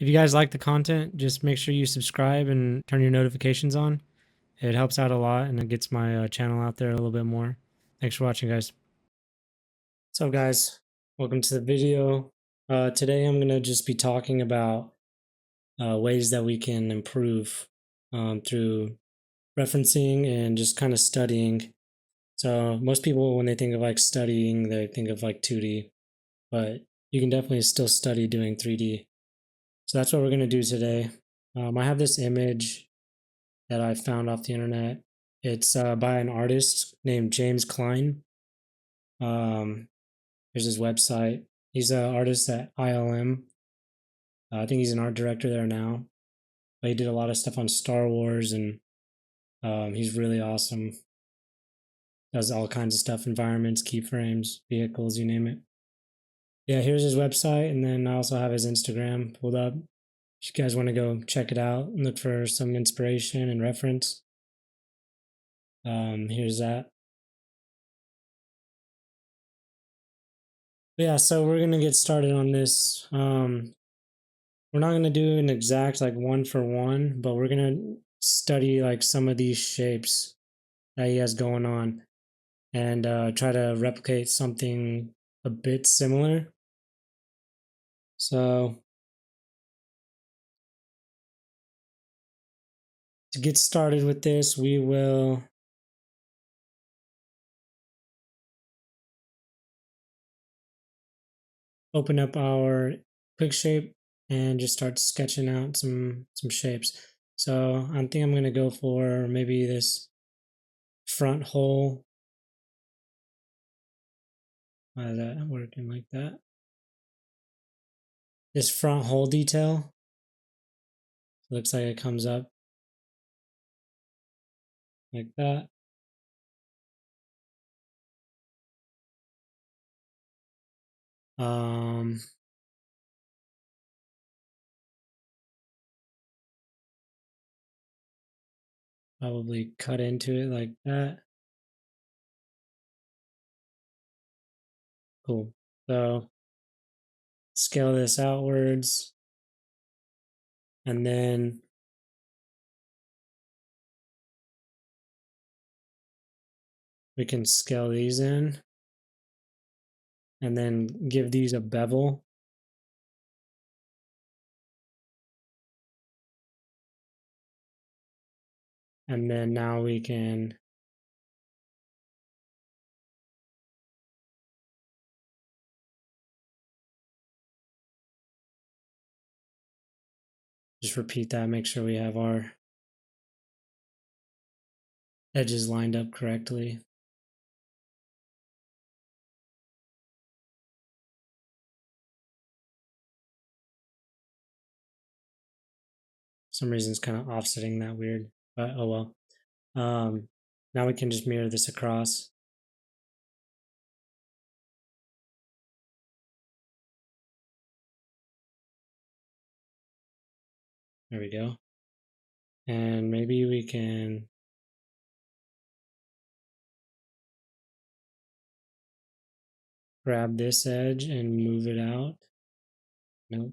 If you guys like the content, just make sure you subscribe and turn your notifications on. It helps out a lot and it gets my channel out there a little bit more. Thanks for watching, guys. What's up, guys? Welcome to the video. Today I'm going to just be talking about ways that we can improve through referencing and just kind of studying. So most people, when they think of like studying, they think of like 2D, but you can definitely still study doing 3D. So that's what we're going to do today. I have this image that I found off the internet. It's by an artist named James Clyne. Here's his website. He's an artist at ILM. I think he's an art director there now. But he did a lot of stuff on Star Wars, and he's really awesome. Does all kinds of stuff, environments, keyframes, vehicles, you name it. Yeah, here's his website, and then I also have his Instagram pulled up. If you guys want to go check it out and look for some inspiration and reference, here's that. But yeah, so we're gonna get started on this. We're not gonna do an exact like one for one, but we're gonna study like some of these shapes that he has going on and try to replicate something a bit similar. So to get started with this, we will open up our quick shape and just start sketching out some shapes. So I think I'm going to go for maybe this front hole. Why is that working like that? This front hole detail. Looks like it comes up like that. Um, Probably cut into it like that. Cool. So scale this outwards, and then we can scale these in and then give these a bevel. And then now we can just repeat that, make sure we have our edges lined up correctly. For some reason it's kind of offsetting that weird, but oh well. Now we can just mirror this across. There we go. And maybe we can grab this edge and move it out. Nope.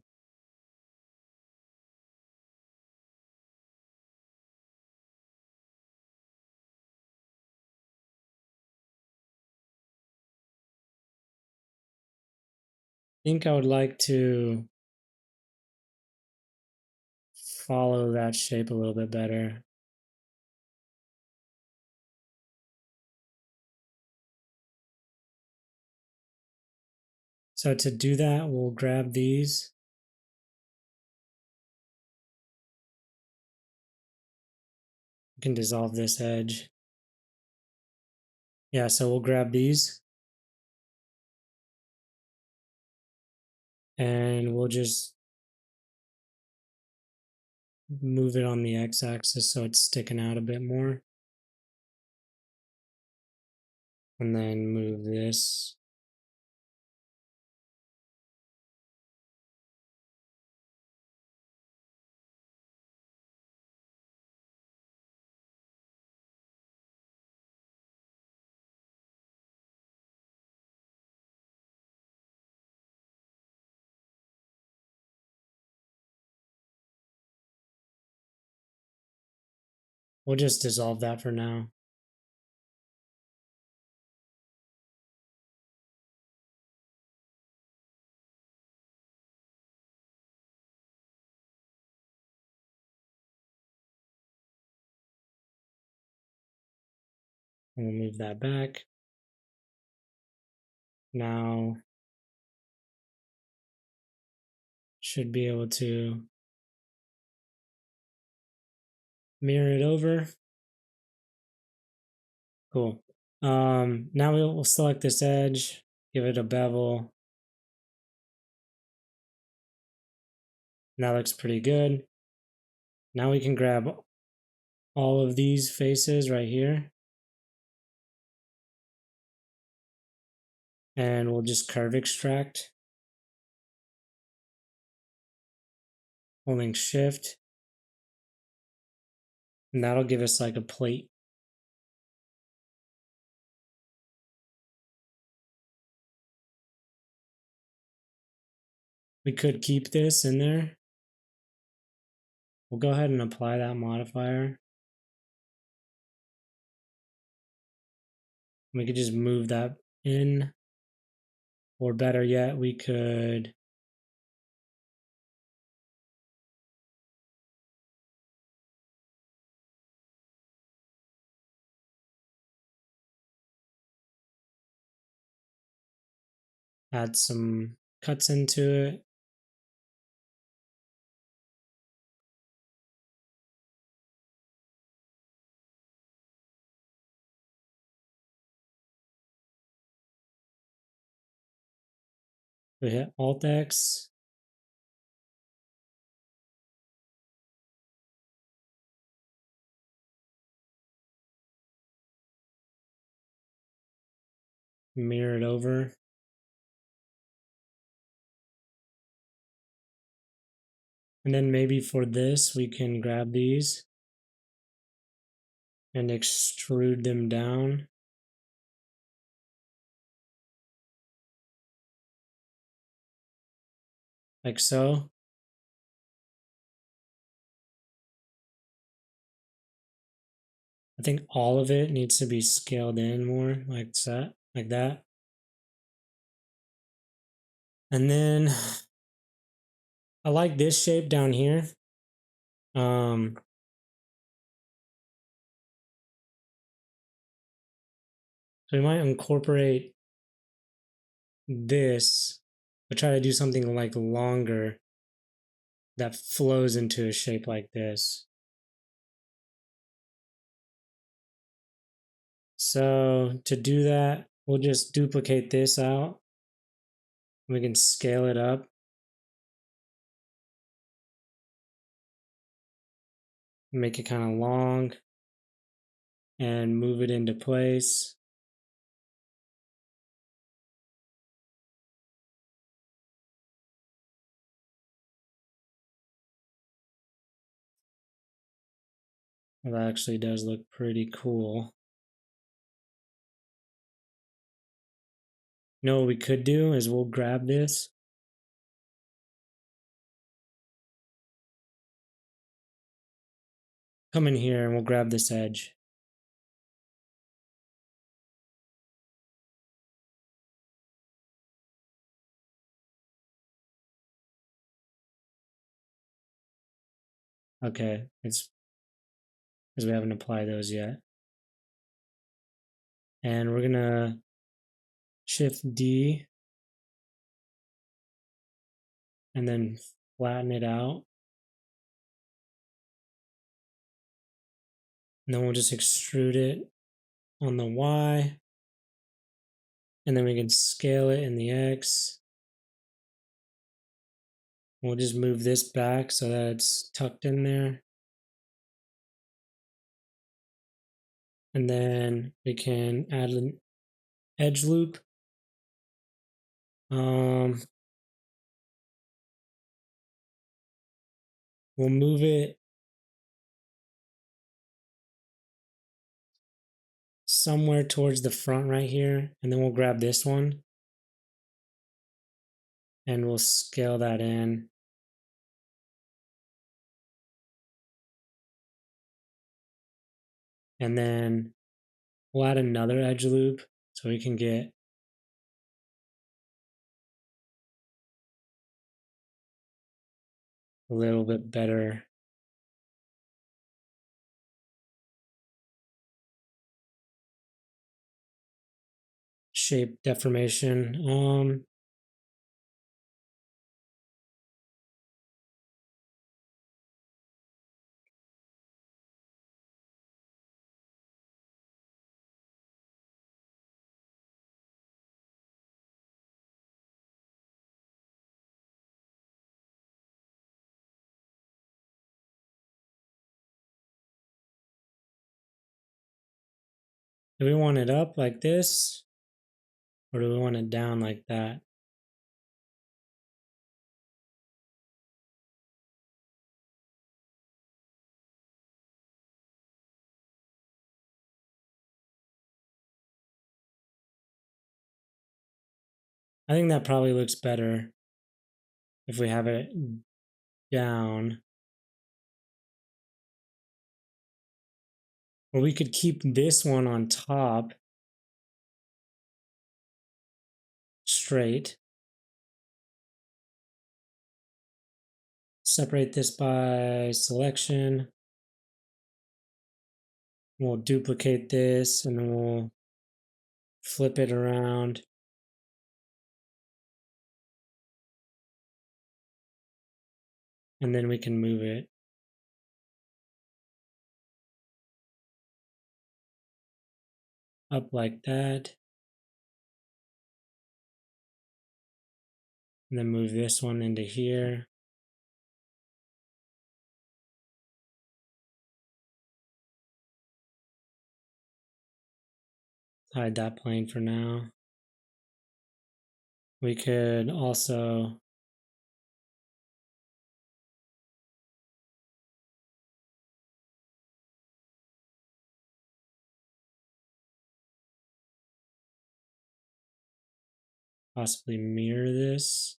I think I would like to follow that shape a little bit better. So to do that, we'll grab these. We can dissolve this edge. Yeah, so we'll grab these. And we'll just move it on the x-axis so it's sticking out a bit more. And then move this. We'll just dissolve that for now. And we'll move that back. Now, should be able to mirror it over. Cool. Now we'll select this edge, give it a bevel. And that looks pretty good. Now we can grab all of these faces right here. And we'll just curve extract. Holding shift. And that'll give us like a plate. We could keep this in there. We'll go ahead and apply that modifier. We could just move that in. Or better yet, we could add some cuts into it. We hit Alt X. Mirror it over. And then maybe for this, we can grab these and extrude them down. Like so. I think all of it needs to be scaled in more, like that. And then I like this shape down here. So we might incorporate this, but try to do something like longer that flows into a shape like this. So to do that, we'll just duplicate this out. We can scale it up. Make it kind of long and move it into place. Well, that actually does look pretty cool. You know what we could do is we'll grab this. Come in here and we'll grab this edge. Okay, it's because we haven't applied those yet. And we're gonna Shift D and then flatten it out. And then we'll just extrude it on the Y. And then we can scale it in the X. We'll just move this back so that it's tucked in there. And then we can add an edge loop. We'll move it somewhere towards the front right here. And then we'll grab this one. And we'll scale that in. And then we'll add another edge loop so we can get a little bit better shape deformation. Do we want it up like this? Or do we want it down like that? I think that probably looks better if we have it down. Or we could keep this one on top straight. Separate this by selection. We'll duplicate this and then we'll flip it around. And then we can move it. Up like that. And then move this one into here. Hide that plane for now. We could also possibly mirror this.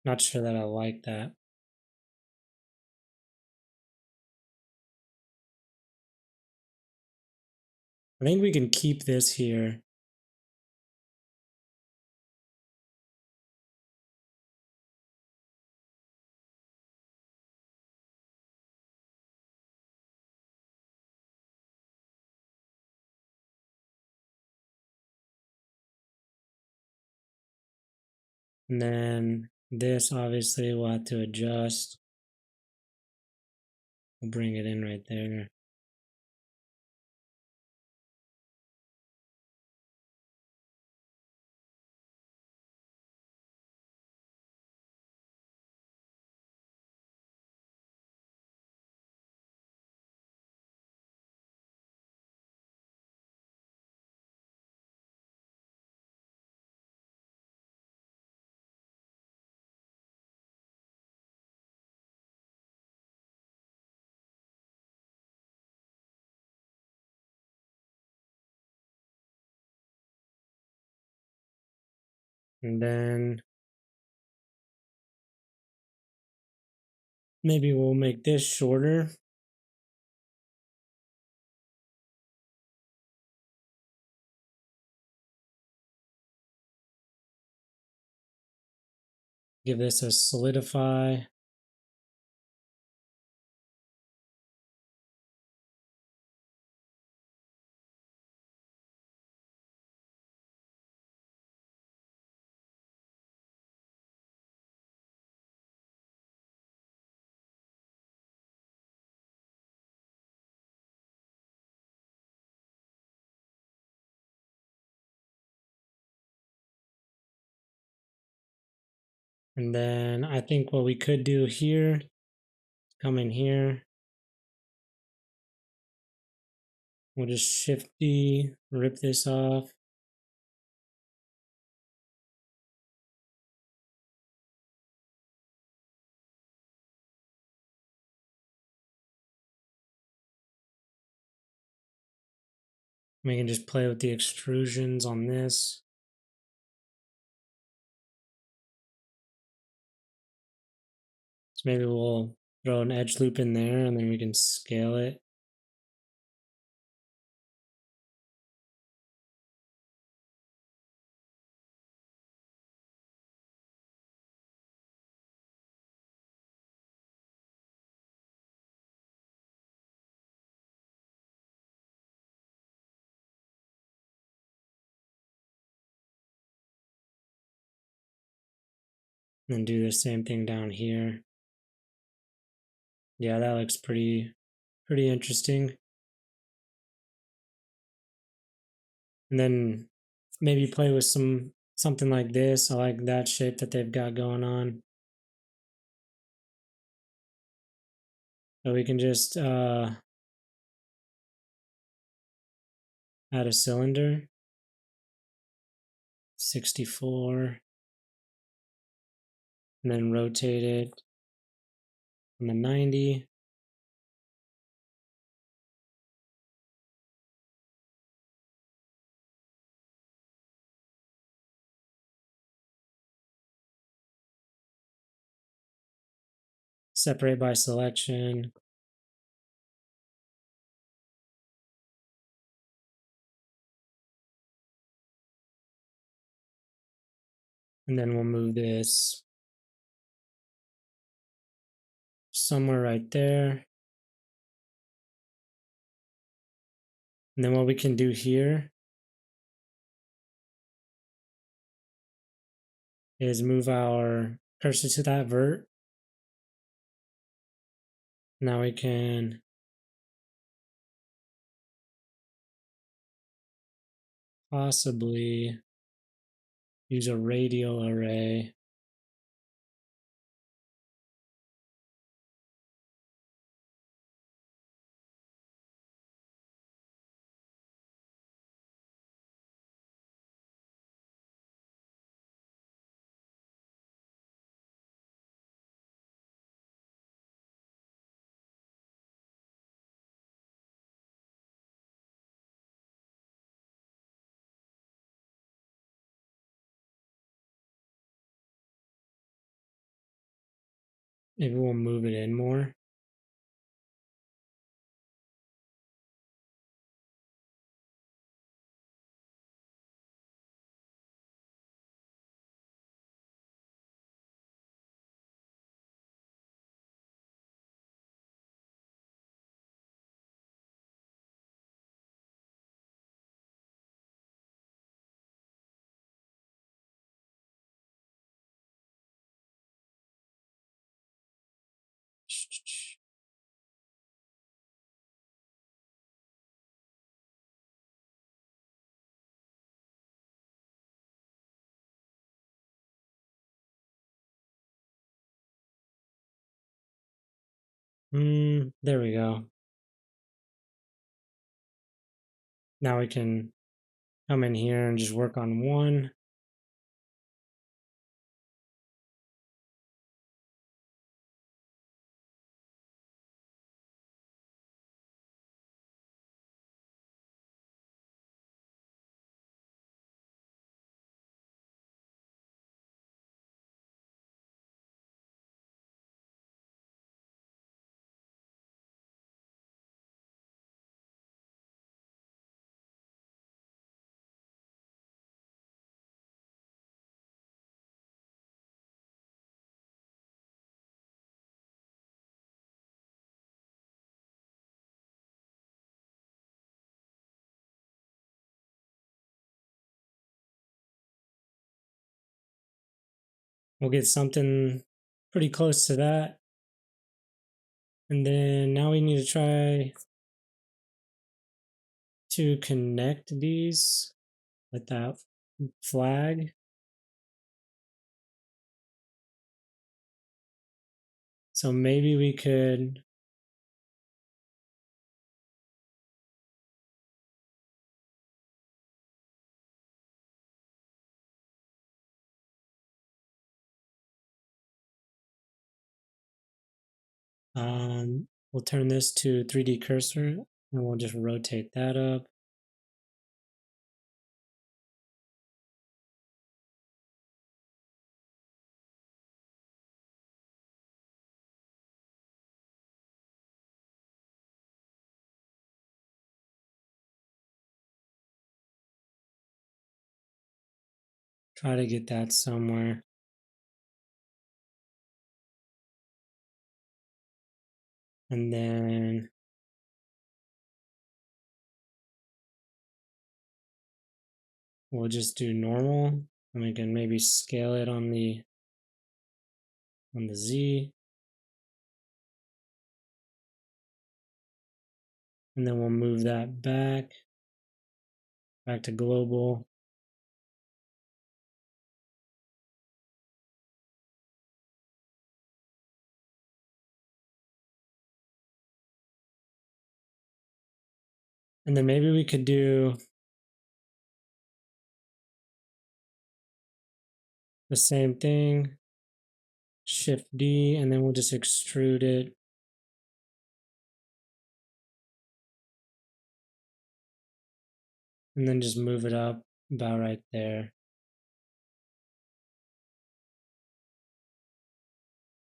Not sure that I like that. I think we can keep this here. And then this obviously we'll have to adjust. We'll bring it in right there. And then maybe we'll make this shorter. Give this a solidify. And then I think what we could do here come in here. We'll just Shift D, rip this off. We can just play with the extrusions on this. So maybe we'll throw an edge loop in there and then we can scale it. And do the same thing down here. Yeah, that looks pretty interesting. And then maybe play with something like this. I like that shape that they've got going on. So we can just add a cylinder. 64. And then rotate it on the 90. Separate by selection. And then we'll move this somewhere right there. And then what we can do here is move our cursor to that vert. Now we can possibly use a radial array. Maybe we'll move it in more. There we go. Now we can come in here and just work on one. We'll get something pretty close to that. And then now we need to try to connect these with that flag. So maybe we could we'll turn this to 3D cursor and we'll just rotate that up. Try to get that somewhere. And then we'll just do normal, and we can maybe scale it on the Z. And then we'll move that back to global. And then maybe we could do the same thing, Shift D, and then we'll just extrude it. And then just move it up about right there.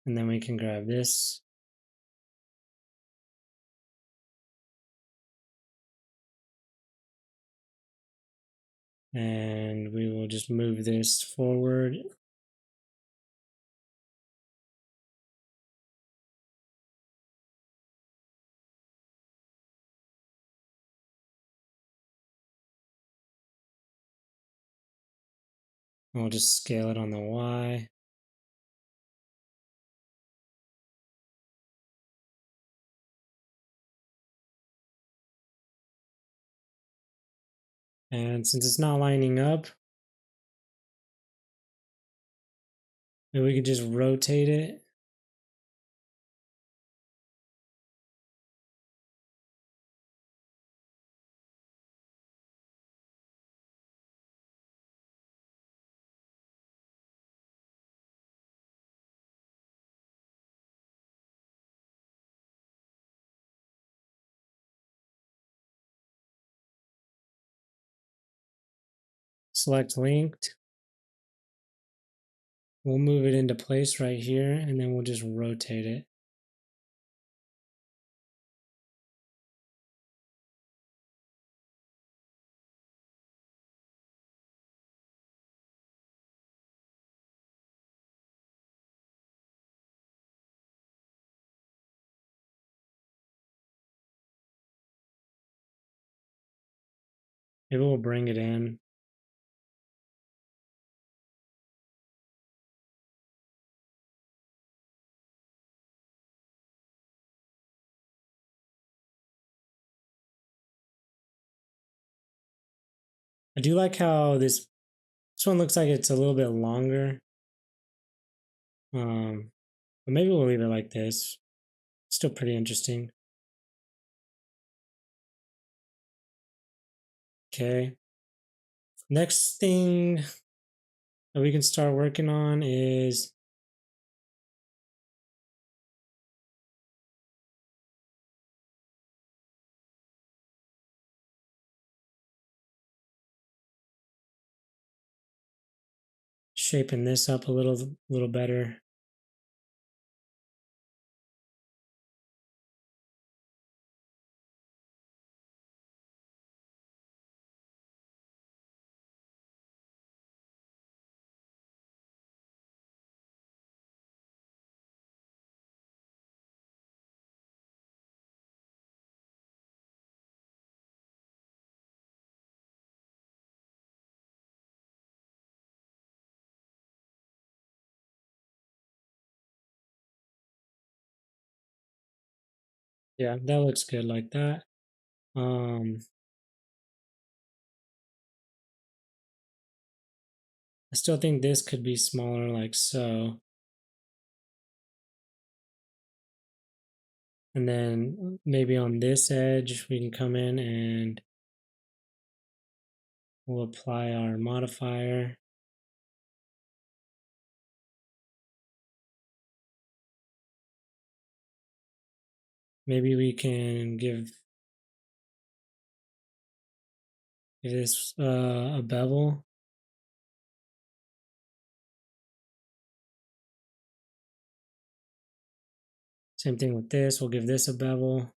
And then we can grab this. And we will just move this forward. And we'll just scale it on the Y. And since it's not lining up, maybe we could just rotate it. Select linked. We'll move it into place right here, and then we'll just rotate it. Maybe we'll bring it in. I do like how this one looks like it's a little bit longer. But maybe we'll leave it like this. Still pretty interesting. Okay. Next thing that we can start working on is shaping this up a little better. Yeah, that looks good like that. I still think this could be smaller like so. And then maybe on this edge, we can come in and we'll apply our modifier. Maybe we can give this a bevel. Same thing with this. We'll give this a bevel.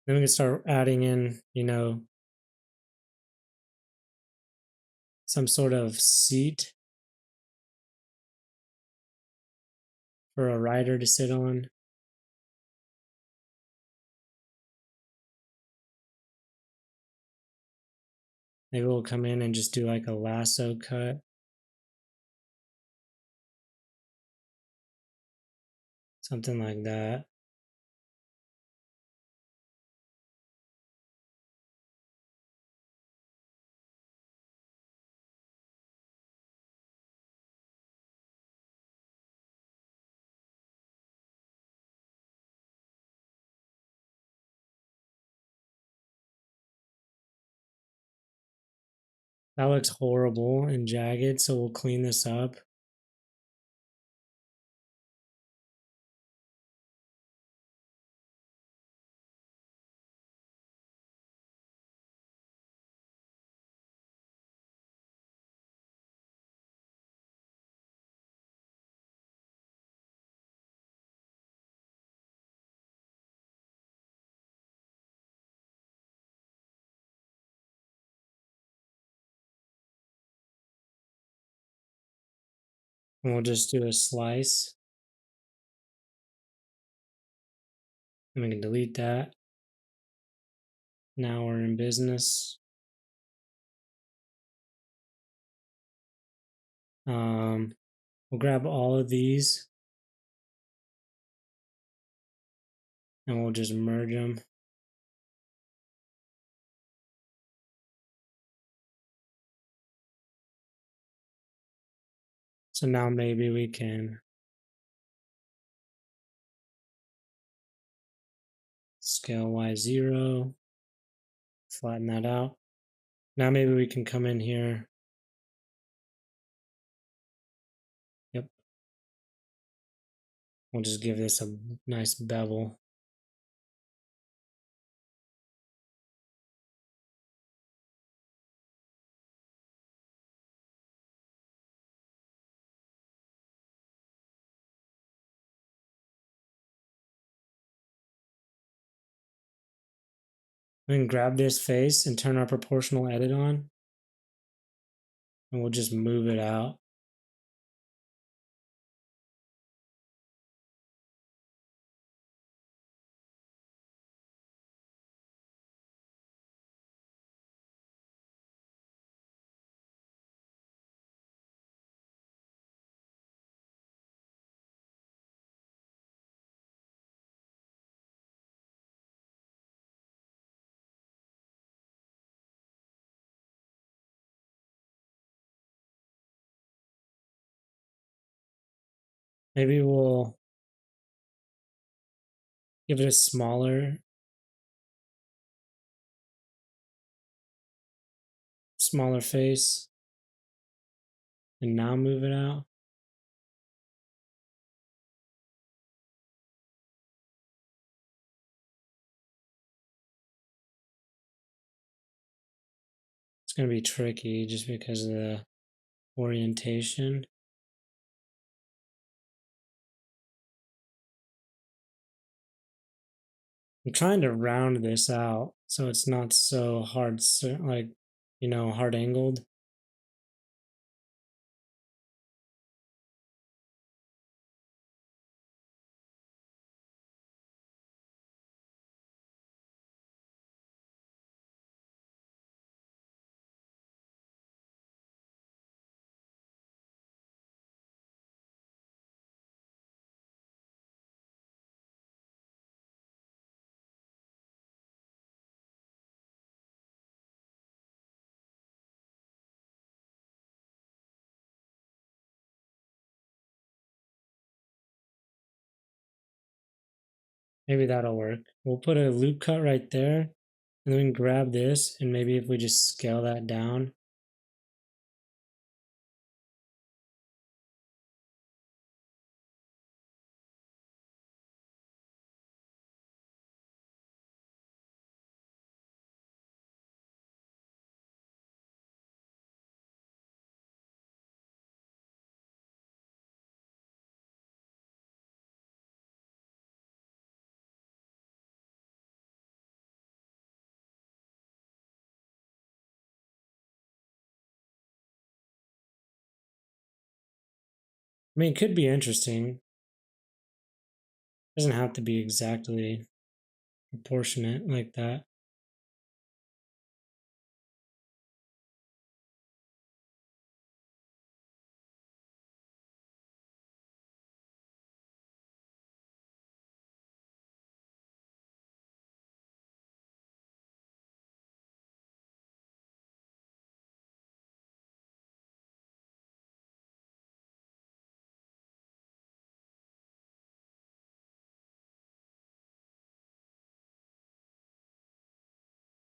Then we can start adding in, some sort of seat for a rider to sit on. Maybe we'll come in and just do like a lasso cut. Something like that. That looks horrible and jagged, so we'll clean this up. And we'll just do a slice. And we can delete that. Now we're in business. We'll grab all of these and we'll just merge them. So now maybe we can scale Y0, flatten that out. Now maybe we can come in here. Yep. We'll just give this a nice bevel. We can grab this face and turn our proportional edit on. And we'll just move it out. Maybe we'll give it a smaller face and now move it out. It's going to be tricky just because of the orientation. I'm trying to round this out so it's not so hard, like, hard angled. Maybe that'll work. We'll put a loop cut right there, and then we can grab this, and maybe if we just scale that down. I mean, it could be interesting. It doesn't have to be exactly proportionate like that.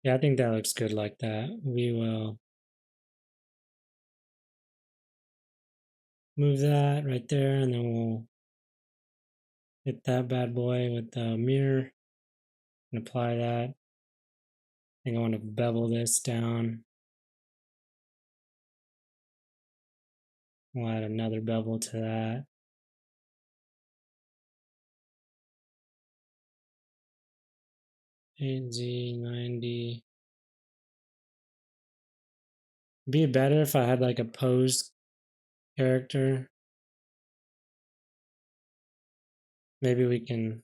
Yeah, I think that looks good like that. We will move that right there, and then we'll hit that bad boy with the mirror and apply that. I think I want to bevel this down. We'll add another bevel to that. Z90. Be better if I had like a posed character. Maybe we can.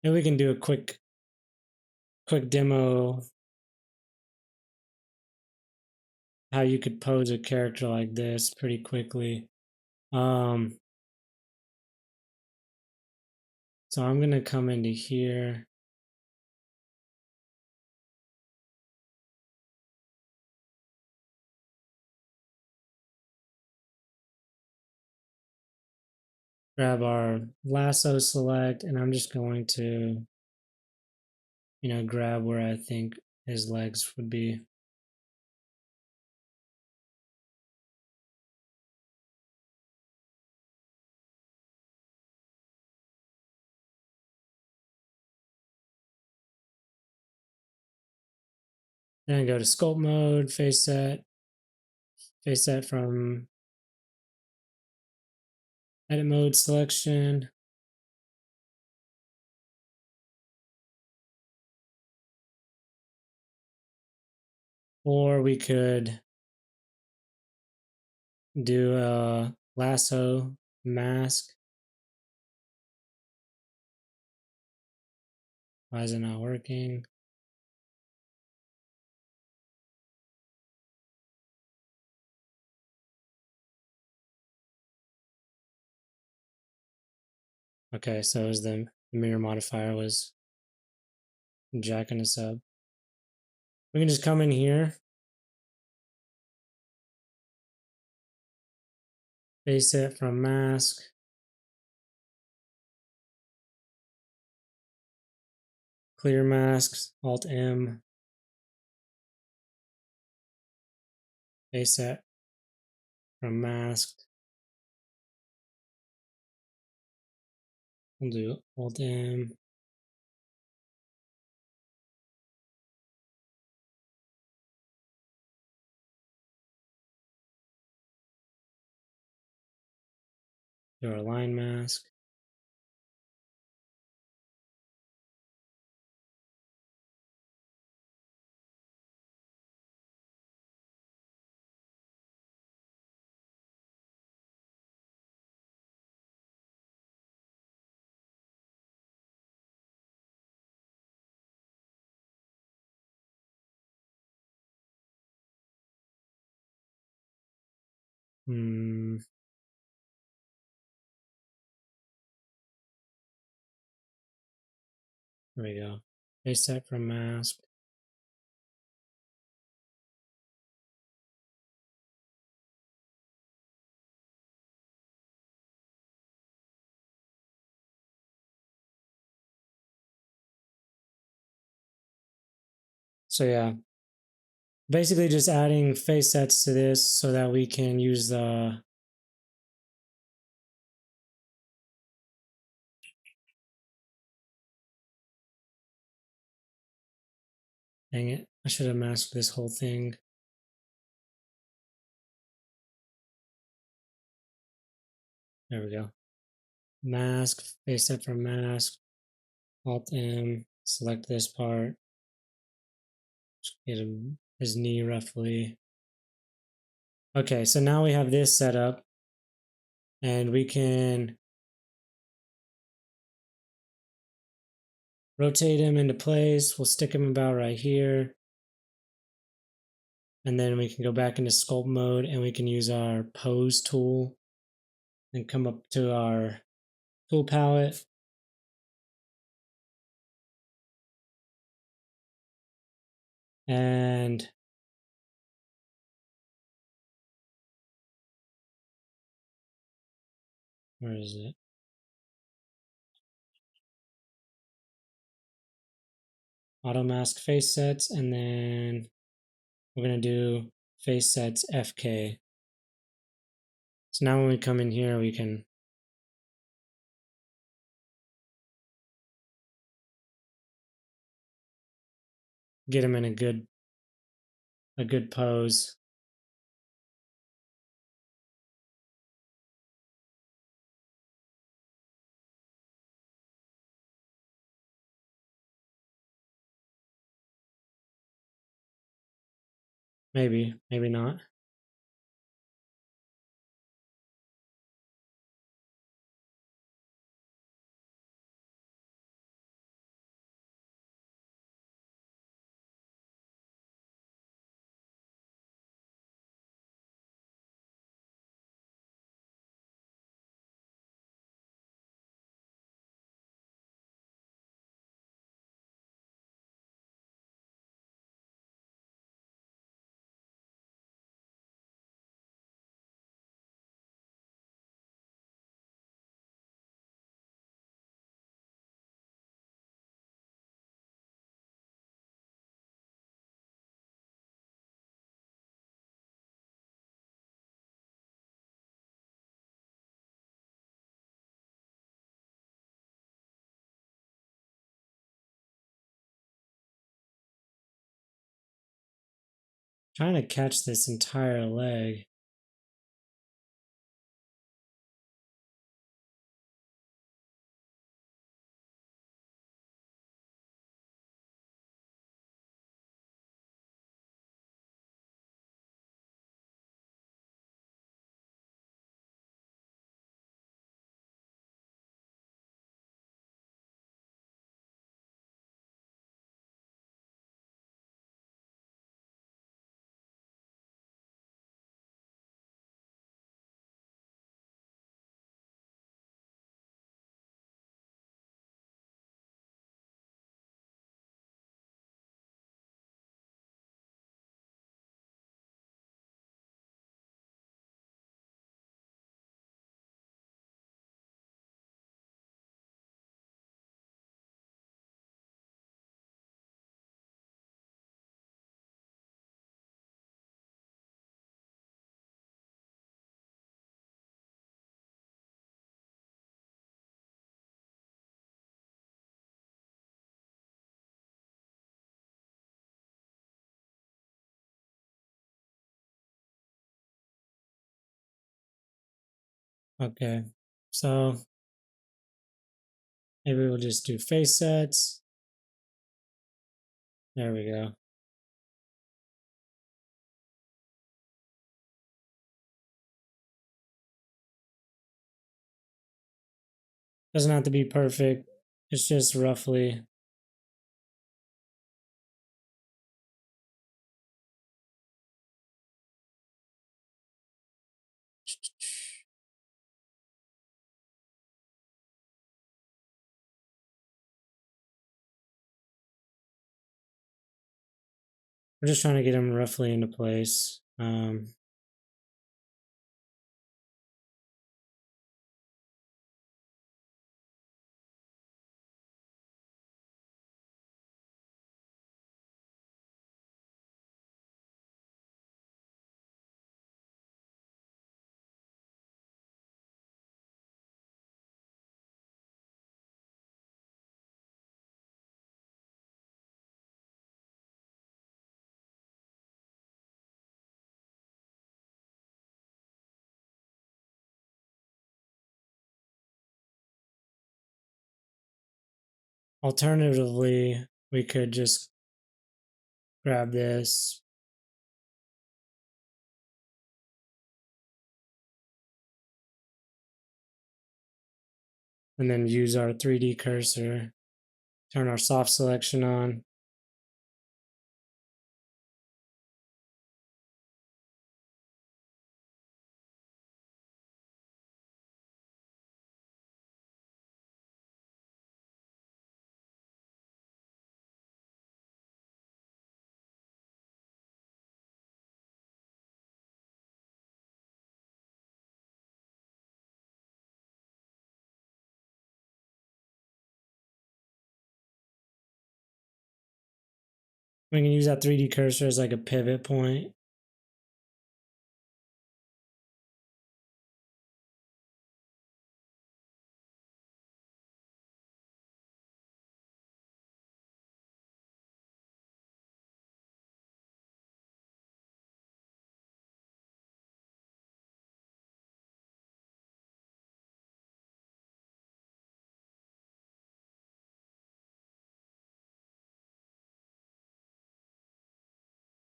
Maybe we can do a quick demo how you could pose a character like this pretty quickly. So I'm gonna come into here. Grab our lasso select, and I'm just going to, grab where I think his legs would be. Then go to sculpt mode, face set from edit mode selection. Or we could do a lasso mask. Why is it not working? Okay, so it was the mirror modifier was jacking us up. We can just come in here, face it from mask. Clear masks, Alt M. Face set from masked. We'll do Alt M. Do our line mask. There we go. Face set from mask. So yeah, basically just adding face sets to this so that we can use the dang it, I should have masked this whole thing. There we go. Mask, face set for mask, Alt M, select this part, get him his knee roughly. Okay, so now we have this set up and we can rotate him into place. We'll stick him about right here. And then we can go back into sculpt mode and we can use our pose tool and come up to our tool palette. And where is it? Auto mask face sets, and then we're going to do face sets FK. So now when we come in here, we can get him in a good pose. Maybe, maybe not. Trying to catch this entire leg. Okay, so maybe we'll just do face sets. There we go. Doesn't have to be perfect. It's just roughly. We're just trying to get them roughly into place. Alternatively, we could just grab this, and then use our 3D cursor, turn our soft selection on. We can use that 3D cursor as like a pivot point.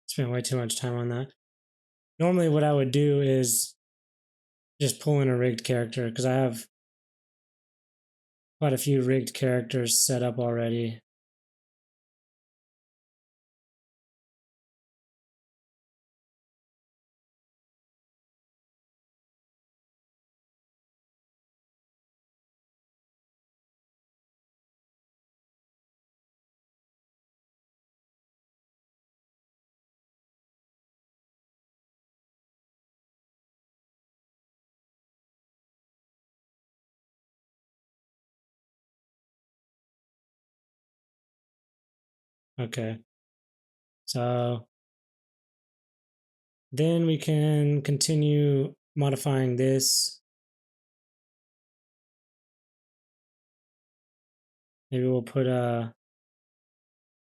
Spent way too much time on that. Normally what I would do is just pull in a rigged character because I have quite a few rigged characters set up already. Okay. So then we can continue modifying this. Maybe we'll put a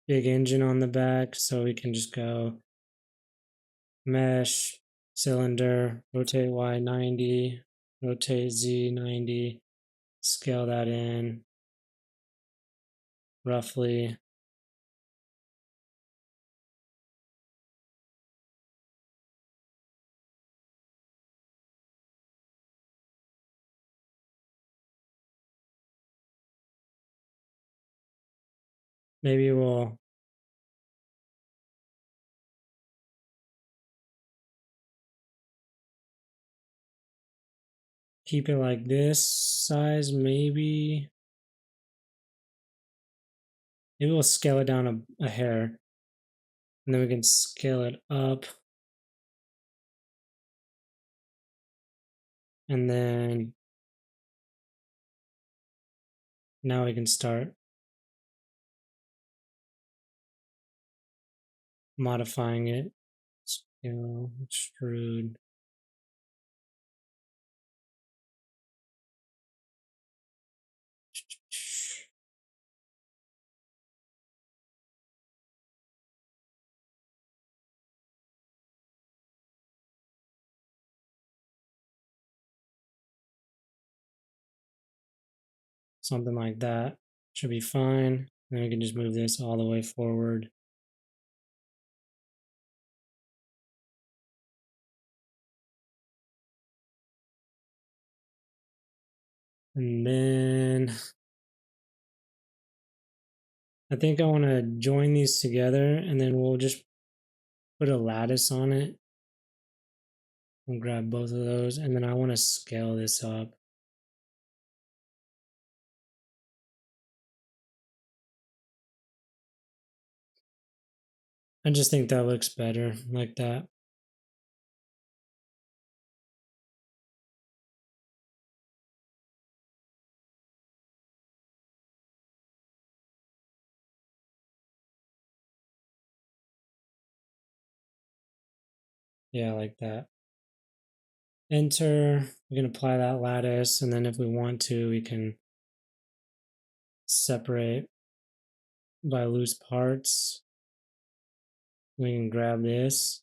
big engine on the back so we can just go mesh, cylinder, rotate Y 90, rotate Z 90, scale that in roughly. Maybe we'll keep it like this size, maybe. Maybe we'll scale it down a hair. And then we can scale it up. And then now we can start modifying it. Scale, extrude. Something like that should be fine. Then we can just move this all the way forward. And then I think I want to join these together and then we'll just put a lattice on it. We'll grab both of those and then I want to scale this up. I just think that looks better like that. Yeah, like that. Enter, we can apply that lattice, and then if we want to, we can separate by loose parts. We can grab this.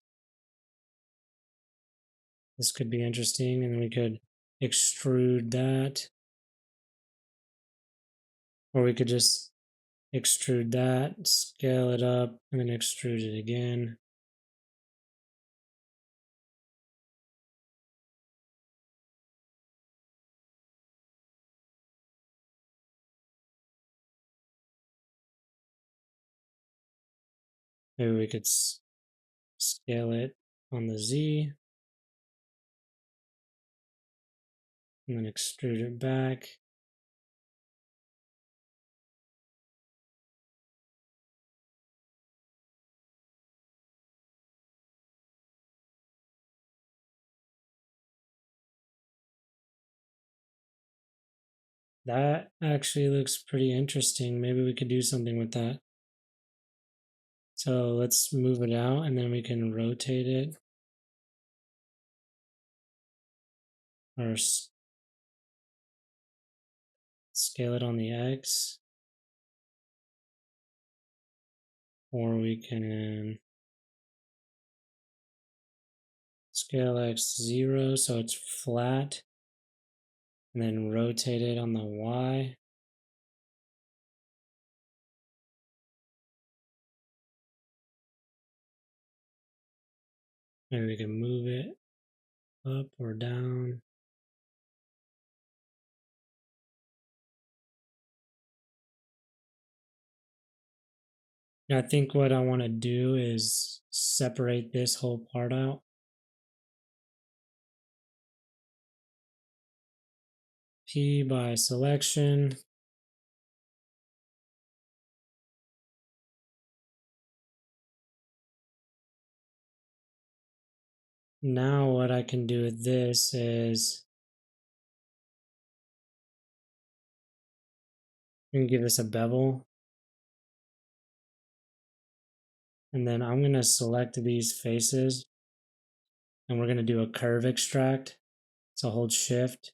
This could be interesting, and we could extrude that. Or we could just extrude that, scale it up, and then extrude it again. Maybe we could scale it on the Z and then extrude it back. That actually looks pretty interesting. Maybe we could do something with that. So let's move it out and then we can rotate it. Or scale it on the X. Or we can scale X 0 so it's flat. And then rotate it on the Y. Maybe we can move it up or down. And I think what I want to do is separate this whole part out. P by selection. Now what I can do with this is I can give this a bevel. And then I'm going to select these faces and we're going to do a curve extract. So hold shift.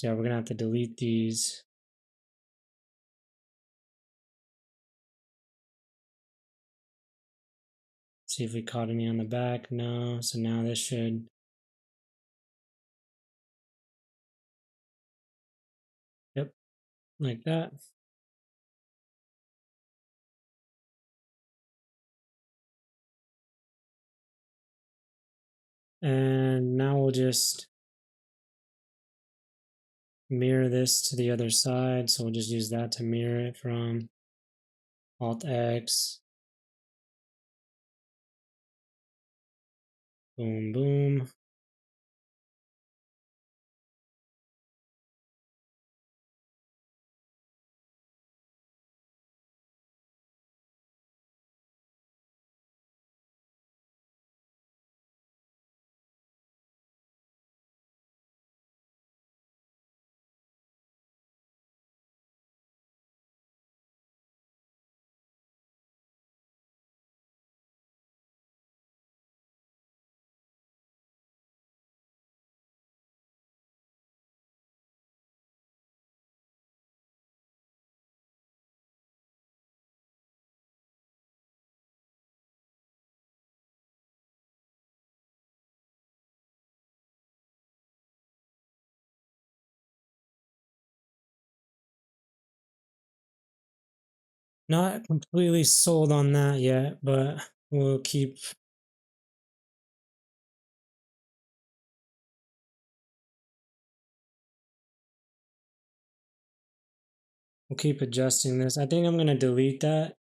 So yeah, we're going to have to delete these. See if we caught any on the back. No. So now this should. Yep. Like that. And now we'll just mirror this to the other side. So we'll just use that to mirror it from Alt X. Boom, boom. Not completely sold on that yet, but we'll keep adjusting this. I think I'm going to delete that.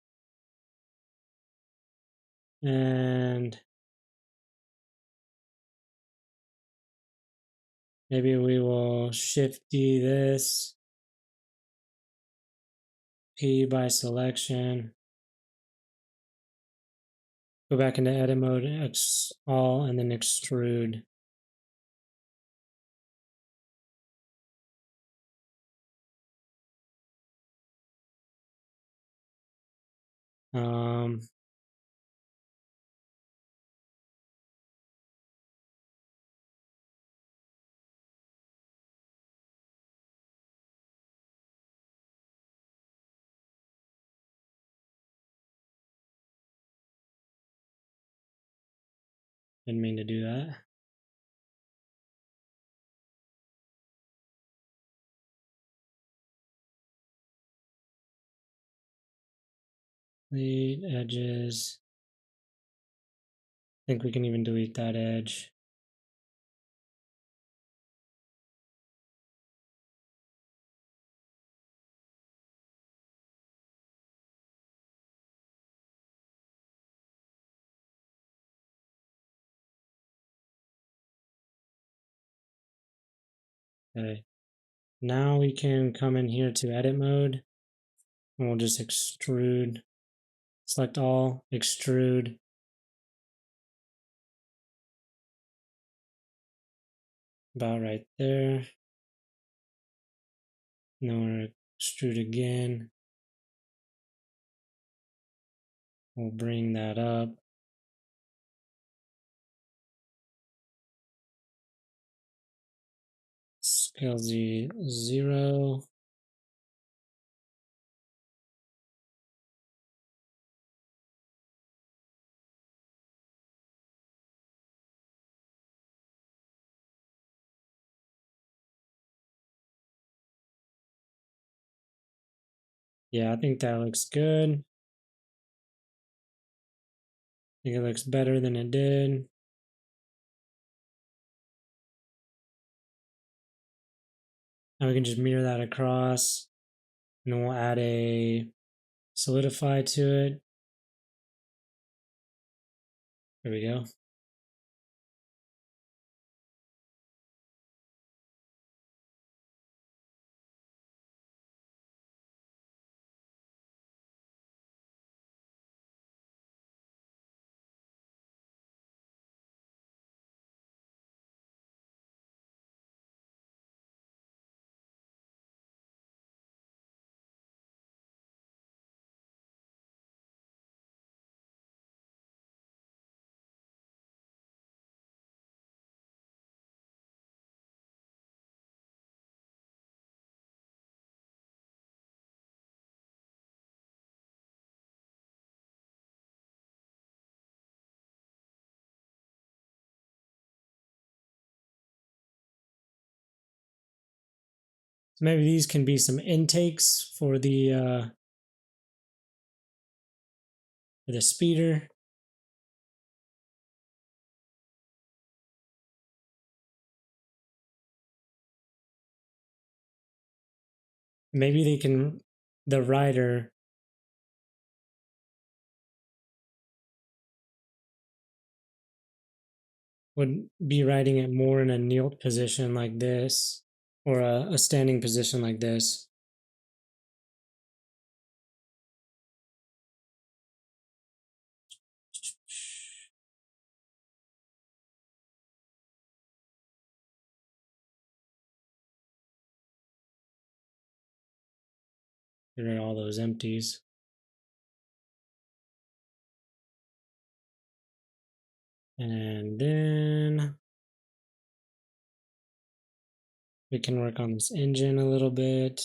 And maybe we will shift D this. P by selection. Go back into edit mode, X all, and then extrude. Um, Didn't mean to do that. Delete edges. I think we can even delete that edge. Okay. Now we can come in here to edit mode and we'll just extrude. Select all, extrude. About right there. Now we're extrude again. We'll bring that up. Scale Z 0. Yeah, I think that looks good. I think it looks better than it did. Now we can just mirror that across. And then we'll add a solidify to it. There we go. So maybe these can be some intakes for the speeder. Maybe they can, the rider would be riding it more in a knelt position like this, or a standing position like this. Get rid of all those empties. And then we can work on this engine a little bit.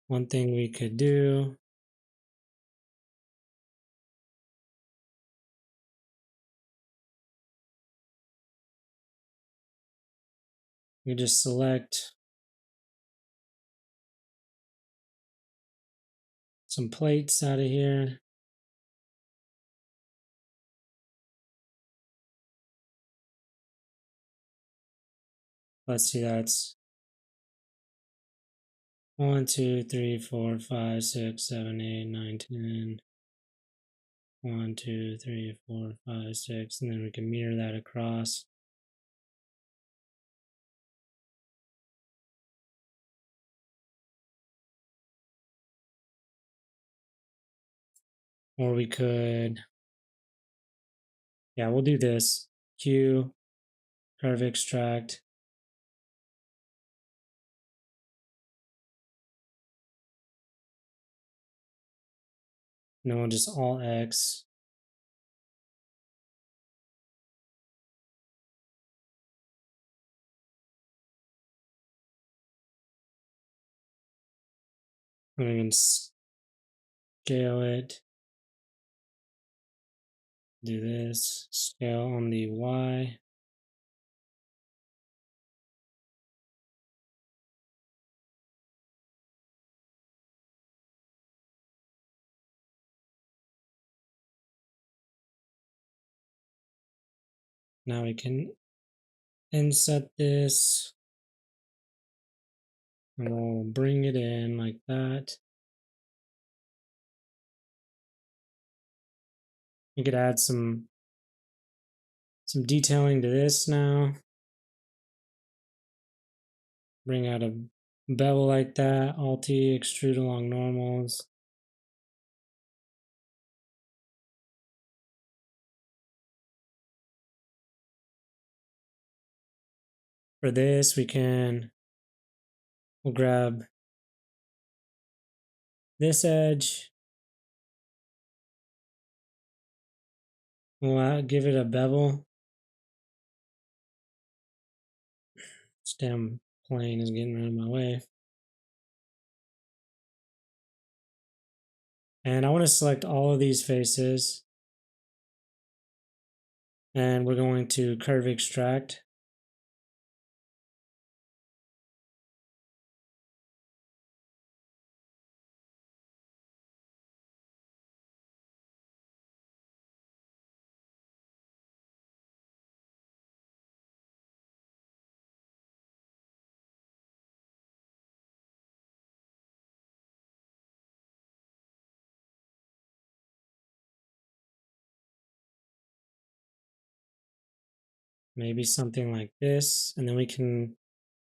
One thing we could do we just select some plates out of here. Let's see, that's 1, 2, 3, 4, 5, 6, 7, 8, 9, 10. 1, 2, 3, 4, 5, 6, and then we can mirror that across. Or we could, yeah, we'll do this. Q, curve extract. And then we'll just Alt X. We can scale it. Do this, scale on the Y. Now we can inset this, and we'll bring it in like that. We could add some detailing to this now. Bring out a bevel like that, Alt-T, extrude along normals. For this, we'll grab this edge. We'll give it a bevel. This damn plane is getting out of my way. And I want to select all of these faces. And we're going to curve extract. Maybe something like this. And then we can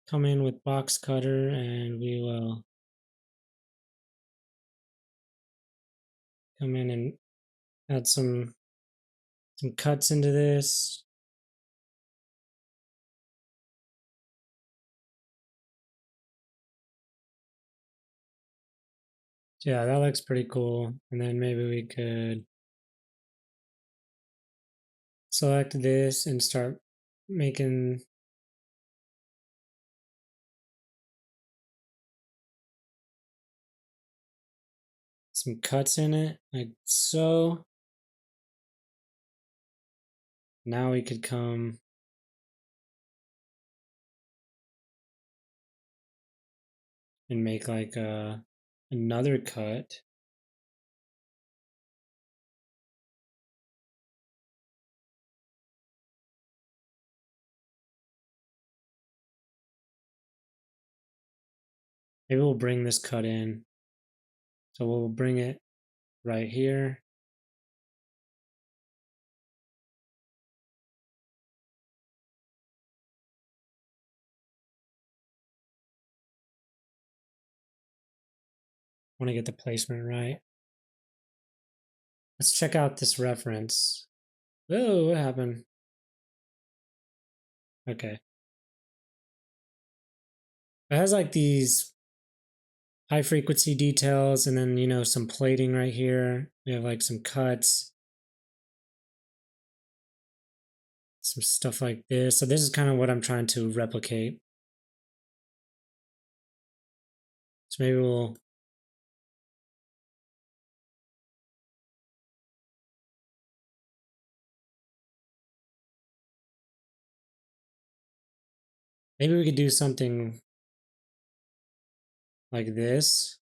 come in with box cutter and we will come in and add some cuts into this. So yeah, that looks pretty cool. And then maybe we could select this and start making some cuts in it, like so. Now we could come and make like another cut. Maybe we'll bring this cut in. So we'll bring it right here. Want to get the placement right. Let's check out this reference. Oh, what happened? Okay. It has like these high frequency details and then, you know, some plating right here. We have like some cuts. Some stuff like this. So this is kind of what I'm trying to replicate. So maybe we could do something like this.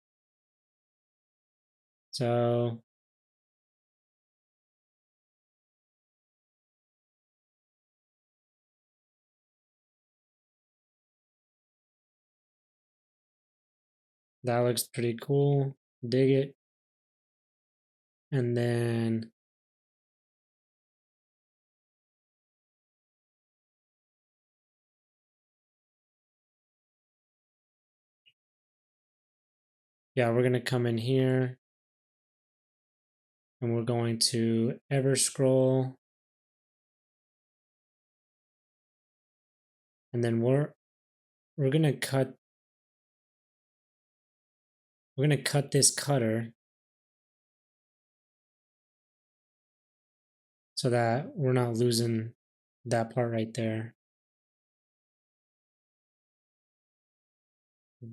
So that looks pretty cool. Dig it. And then yeah, we're going to come in here and we're going to ever scroll. And then we're going to cut this cutter so that we're not losing that part right there.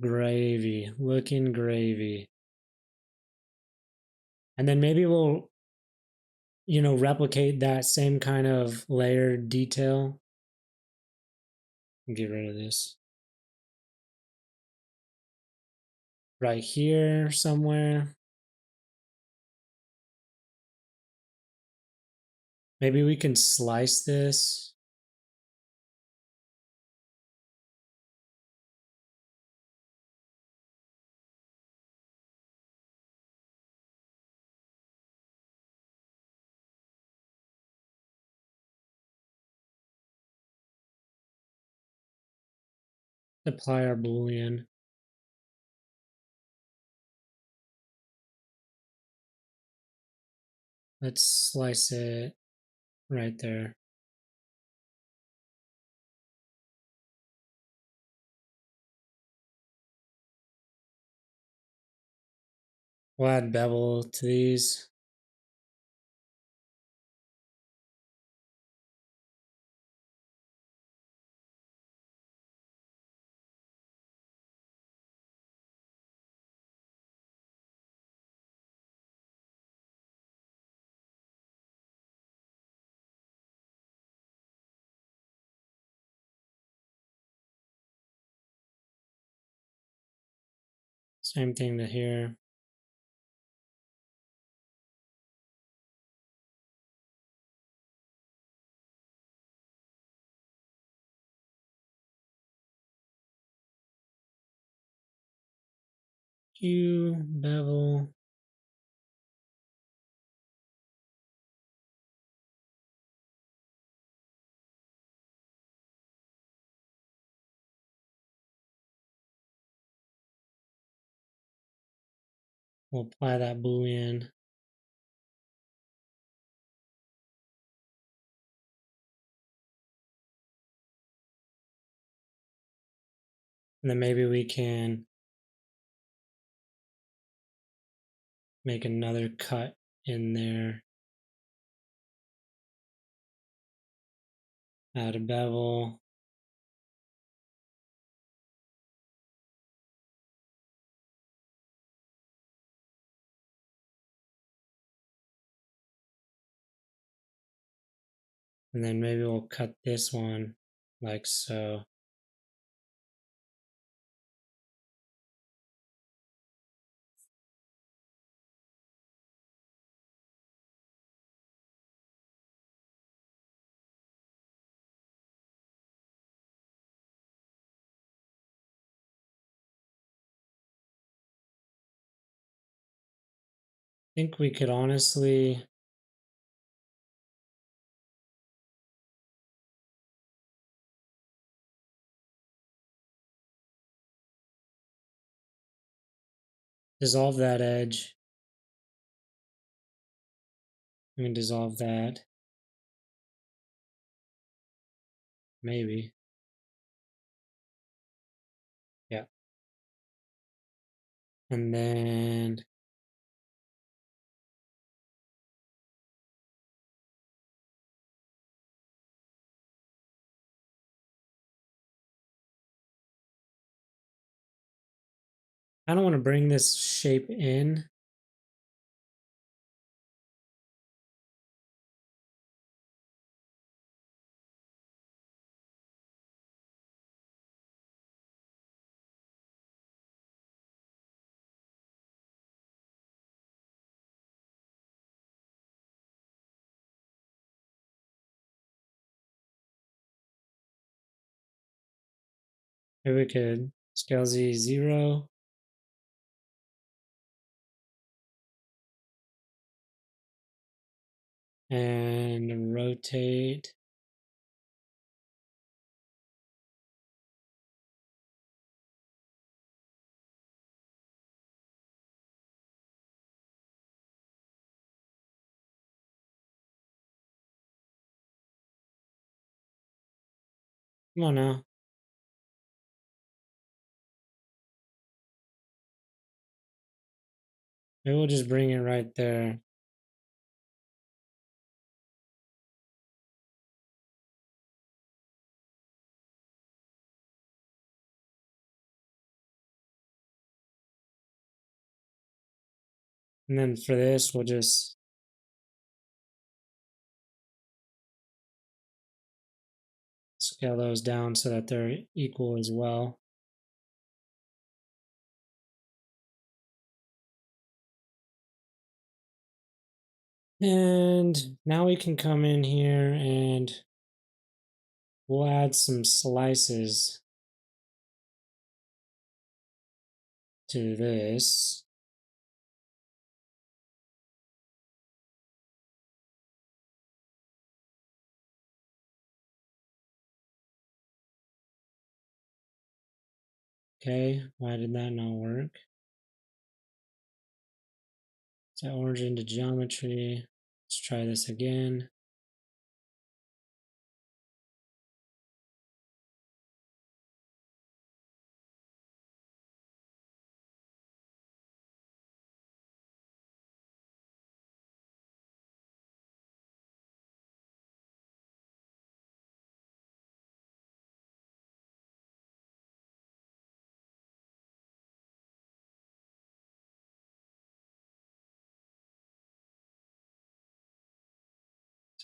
Gravy, looking gravy. And then maybe we'll, replicate that same kind of layered detail. Get rid of this. Right here somewhere. Maybe we can slice this. Apply our boolean. Let's slice it right there. We'll add bevel to these. Same thing to here. Hue, bevel. We'll apply that boolean. And then maybe we can make another cut in there. Add a bevel. And then maybe we'll cut this one like so. I think we could honestly dissolve that edge. We can dissolve that. Maybe. Yeah. And then I don't want to bring this shape in. Maybe we could scale Z 0. And rotate. Come on now. Maybe we'll just bring it right there. And then for this, we'll just scale those down so that they're equal as well. And now we can come in here and we'll add some slices to this. Okay, why did that not work? Set origin to geometry. Let's try this again.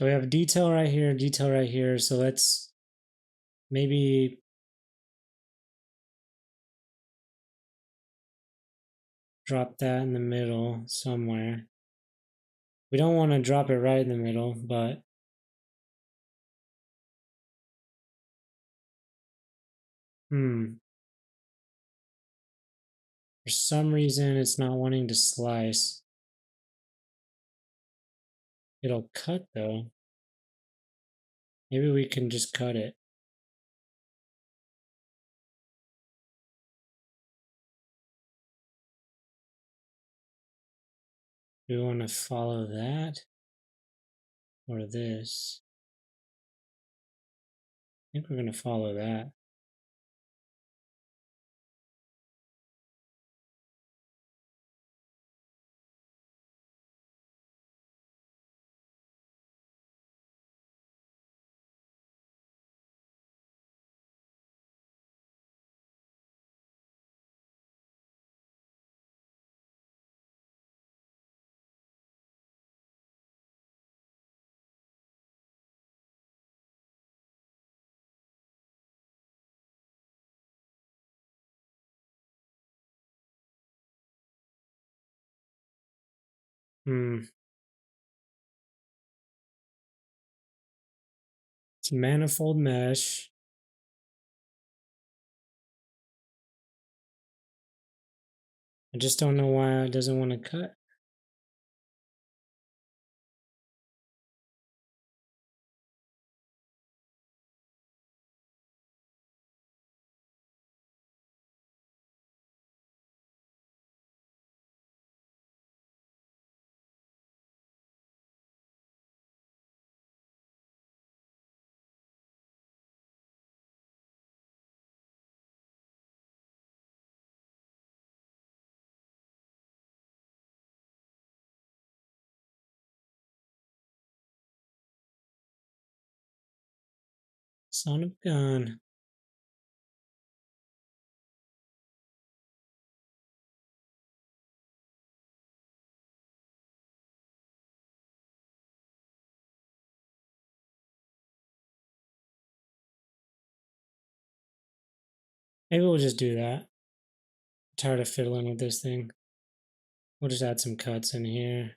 So we have detail right here, detail right here. So let's maybe drop that in the middle somewhere. We don't want to drop it right in the middle, but for some reason it's not wanting to slice. It'll cut though. Maybe we can just cut it. Do we want to follow that or this? I think we're going to follow that. It's manifold mesh. I just don't know why it doesn't want to cut. Son of a gun. Maybe we'll just do that. I'm tired of fiddling with this thing. We'll just add some cuts in here.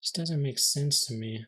Just doesn't make sense to me.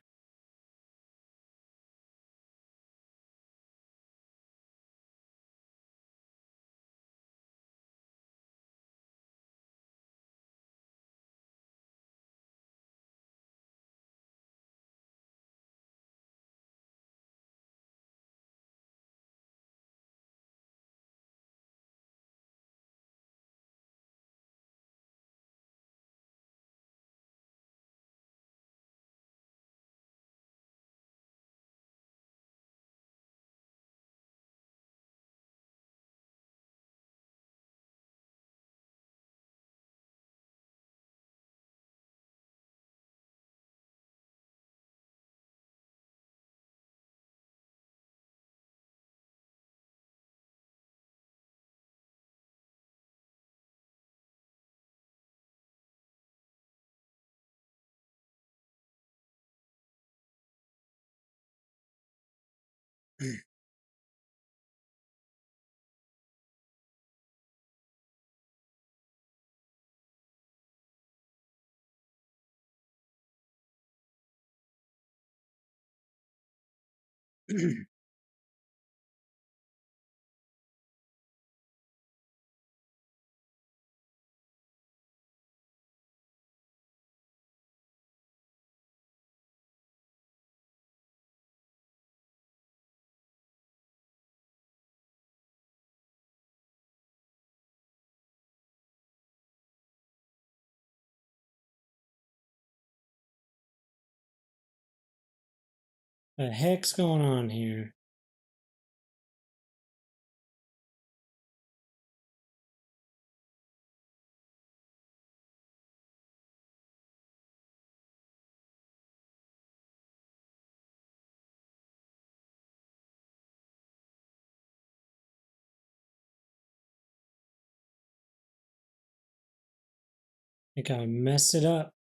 The heck's going on here? I think I messed it up.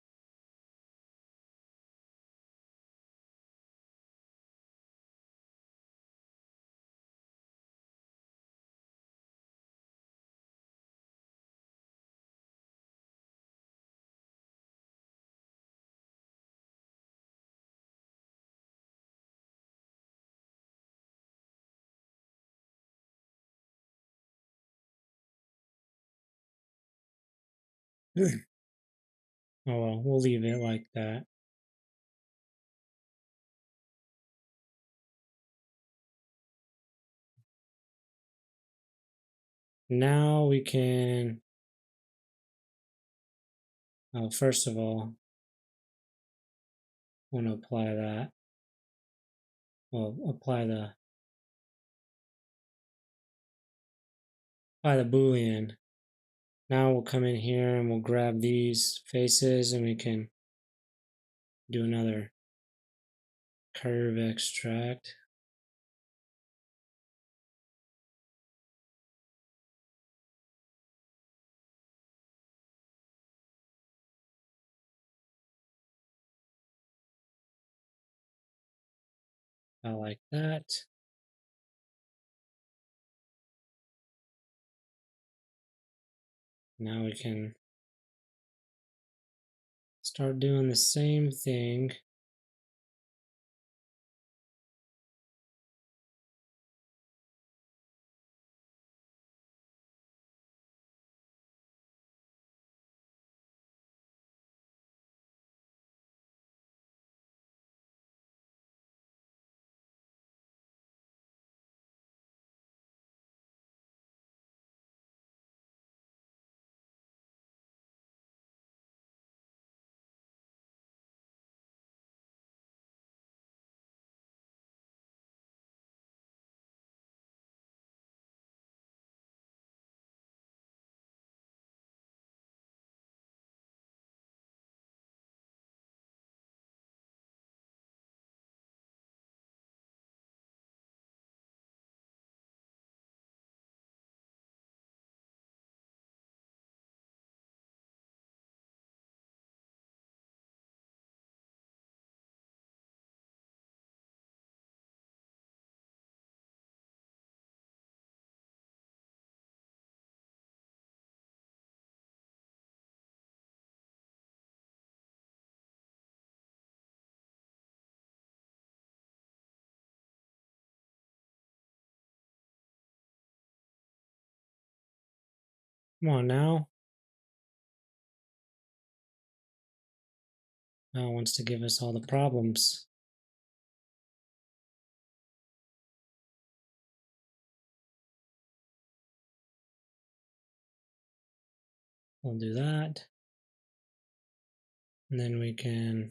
Oh well, we'll leave it like that. Now we can, first of all, I want to apply that. Well, apply the Boolean. Now we'll come in here and we'll grab these faces and we can do another curve extract. I like that. Now we can start doing the same thing. Come on now. Now it wants to give us all the problems. We'll do that. And then we can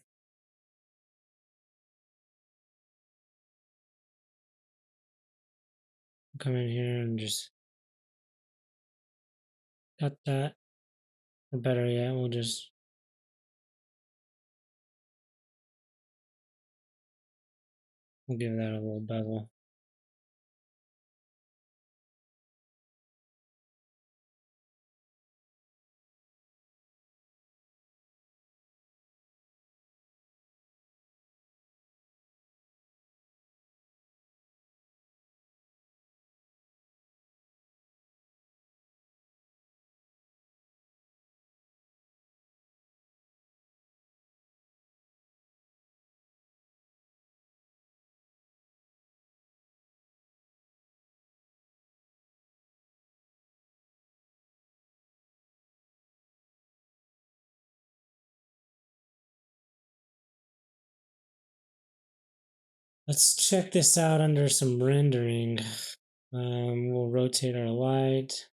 come in here and just cut that. Or better yet, we'll give that a little bevel. Let's check this out under some rendering. We'll rotate our light.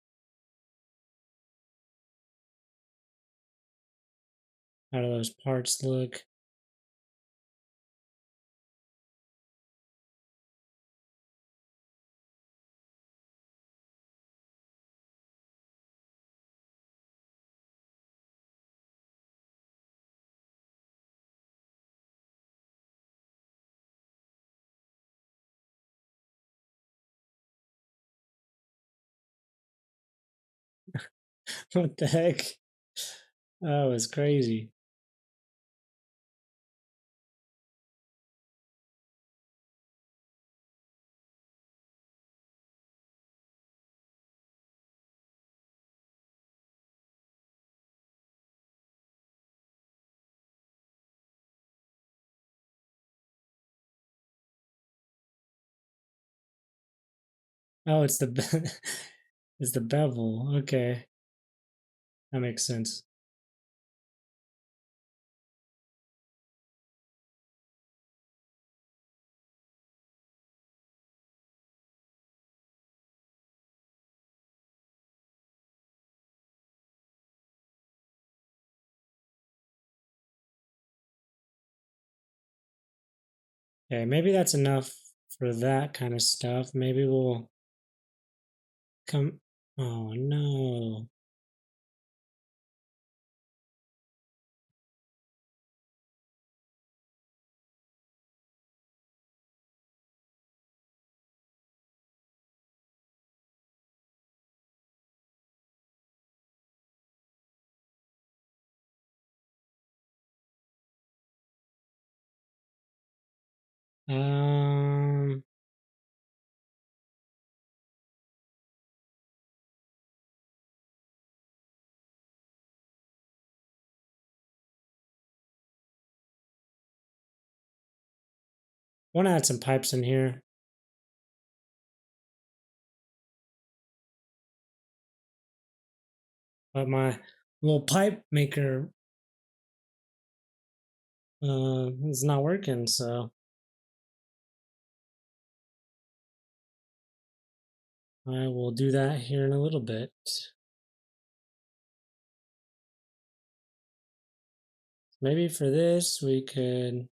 How do those parts look? What the heck? That was crazy. Oh, it's the it's the bevel. Okay, that makes sense. Okay, maybe that's enough for that kind of stuff. Maybe we'll come. Oh no. Um, want to add some pipes in here, but my little pipe maker is not working, so I will do that here in a little bit. Maybe for this we could.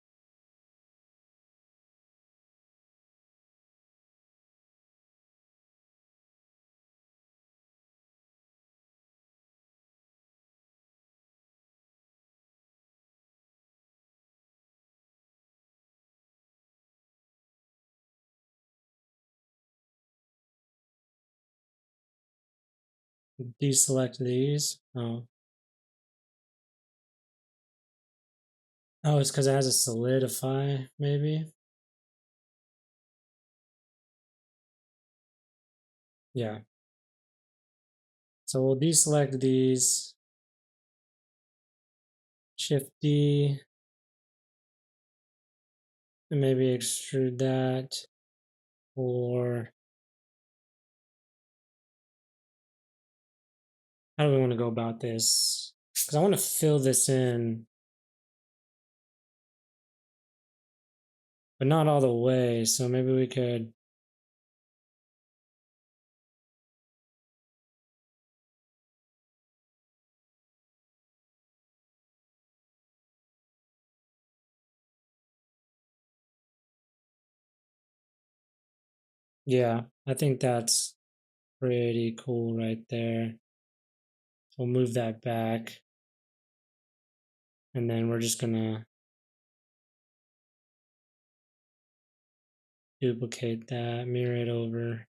Deselect these. Oh, it's because it has a solidify, maybe? Yeah. So we'll deselect these, Shift D, and maybe extrude that, or how do we want to go about this? Because I want to fill this in, but not all the way, so maybe we could. Yeah, I think that's pretty cool right there. We'll move that back, and then we're just gonna duplicate that, mirror it over.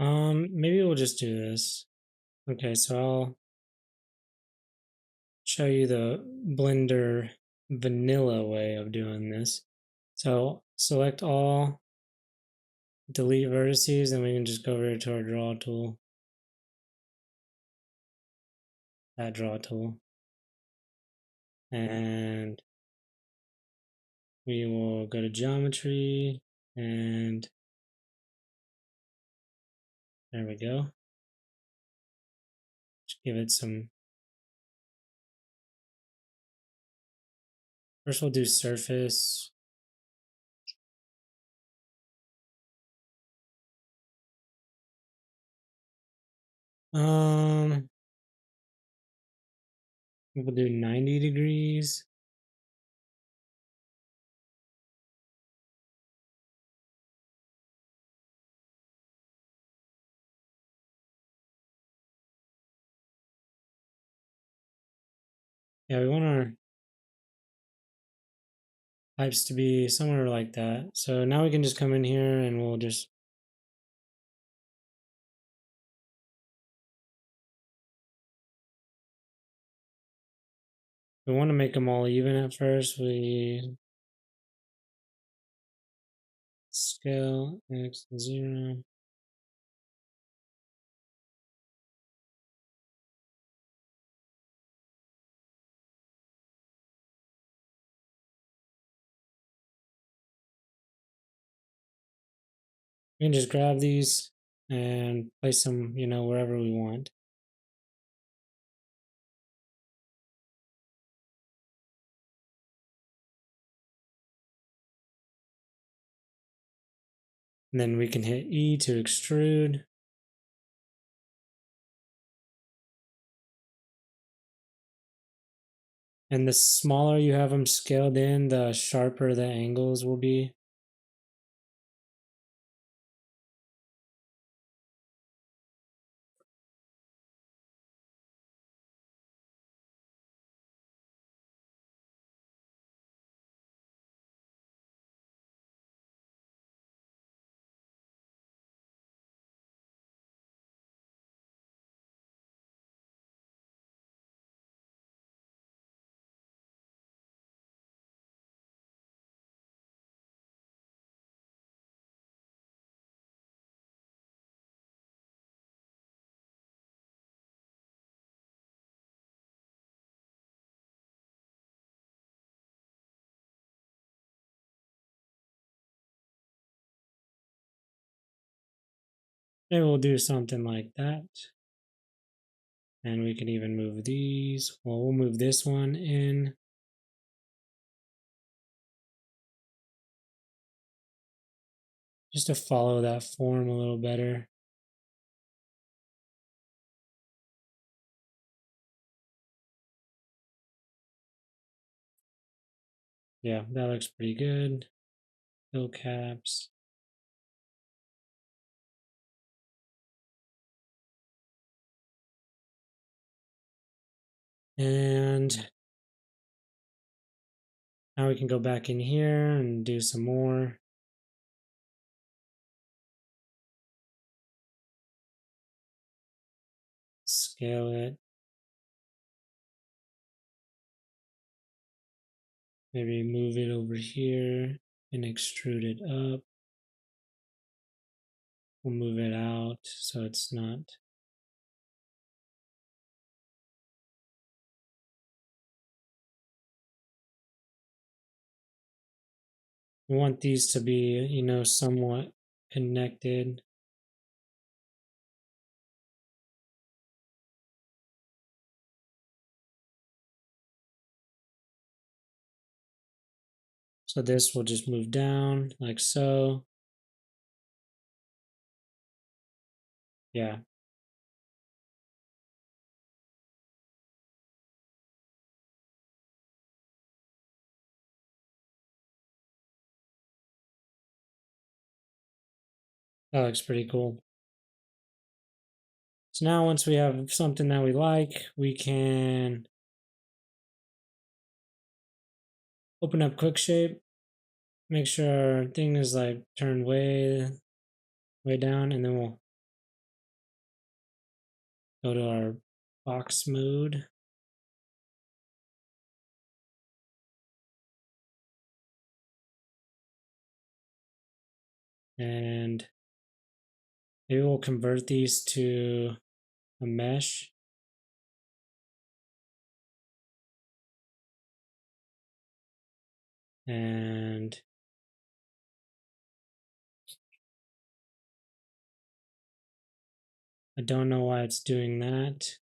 Maybe we'll just do this. Okay, so I'll show you the Blender vanilla way of doing this. So select all, delete vertices, and we can just go over here to our draw tool. That draw tool. And we will go to geometry and there we go. Just give it some. First we'll do surface. We'll do 90 degrees. Yeah, we want our types to be somewhere like that. So now we can just come in here and we'll just we want to make them all even at first. We scale x 0. We can just grab these and place them, wherever we want. And then we can hit E to extrude. And the smaller you have them scaled in, the sharper the angles will be. Maybe we'll do something like that. And we can even move these. Well, we'll move this one in. Just to follow that form a little better. Yeah, that looks pretty good. Fill caps. And now we can go back in here and do some more. Scale it. Maybe move it over here and extrude it up. We'll move it out so it's not. We want these to be, somewhat connected. So this will just move down like so. Yeah. That looks pretty cool. So now once we have something that we like, we can open up quick shape, make sure our thing is like turned way down, and then we'll Go to our box mode. And maybe we'll convert these to a mesh. And I don't know why it's doing that.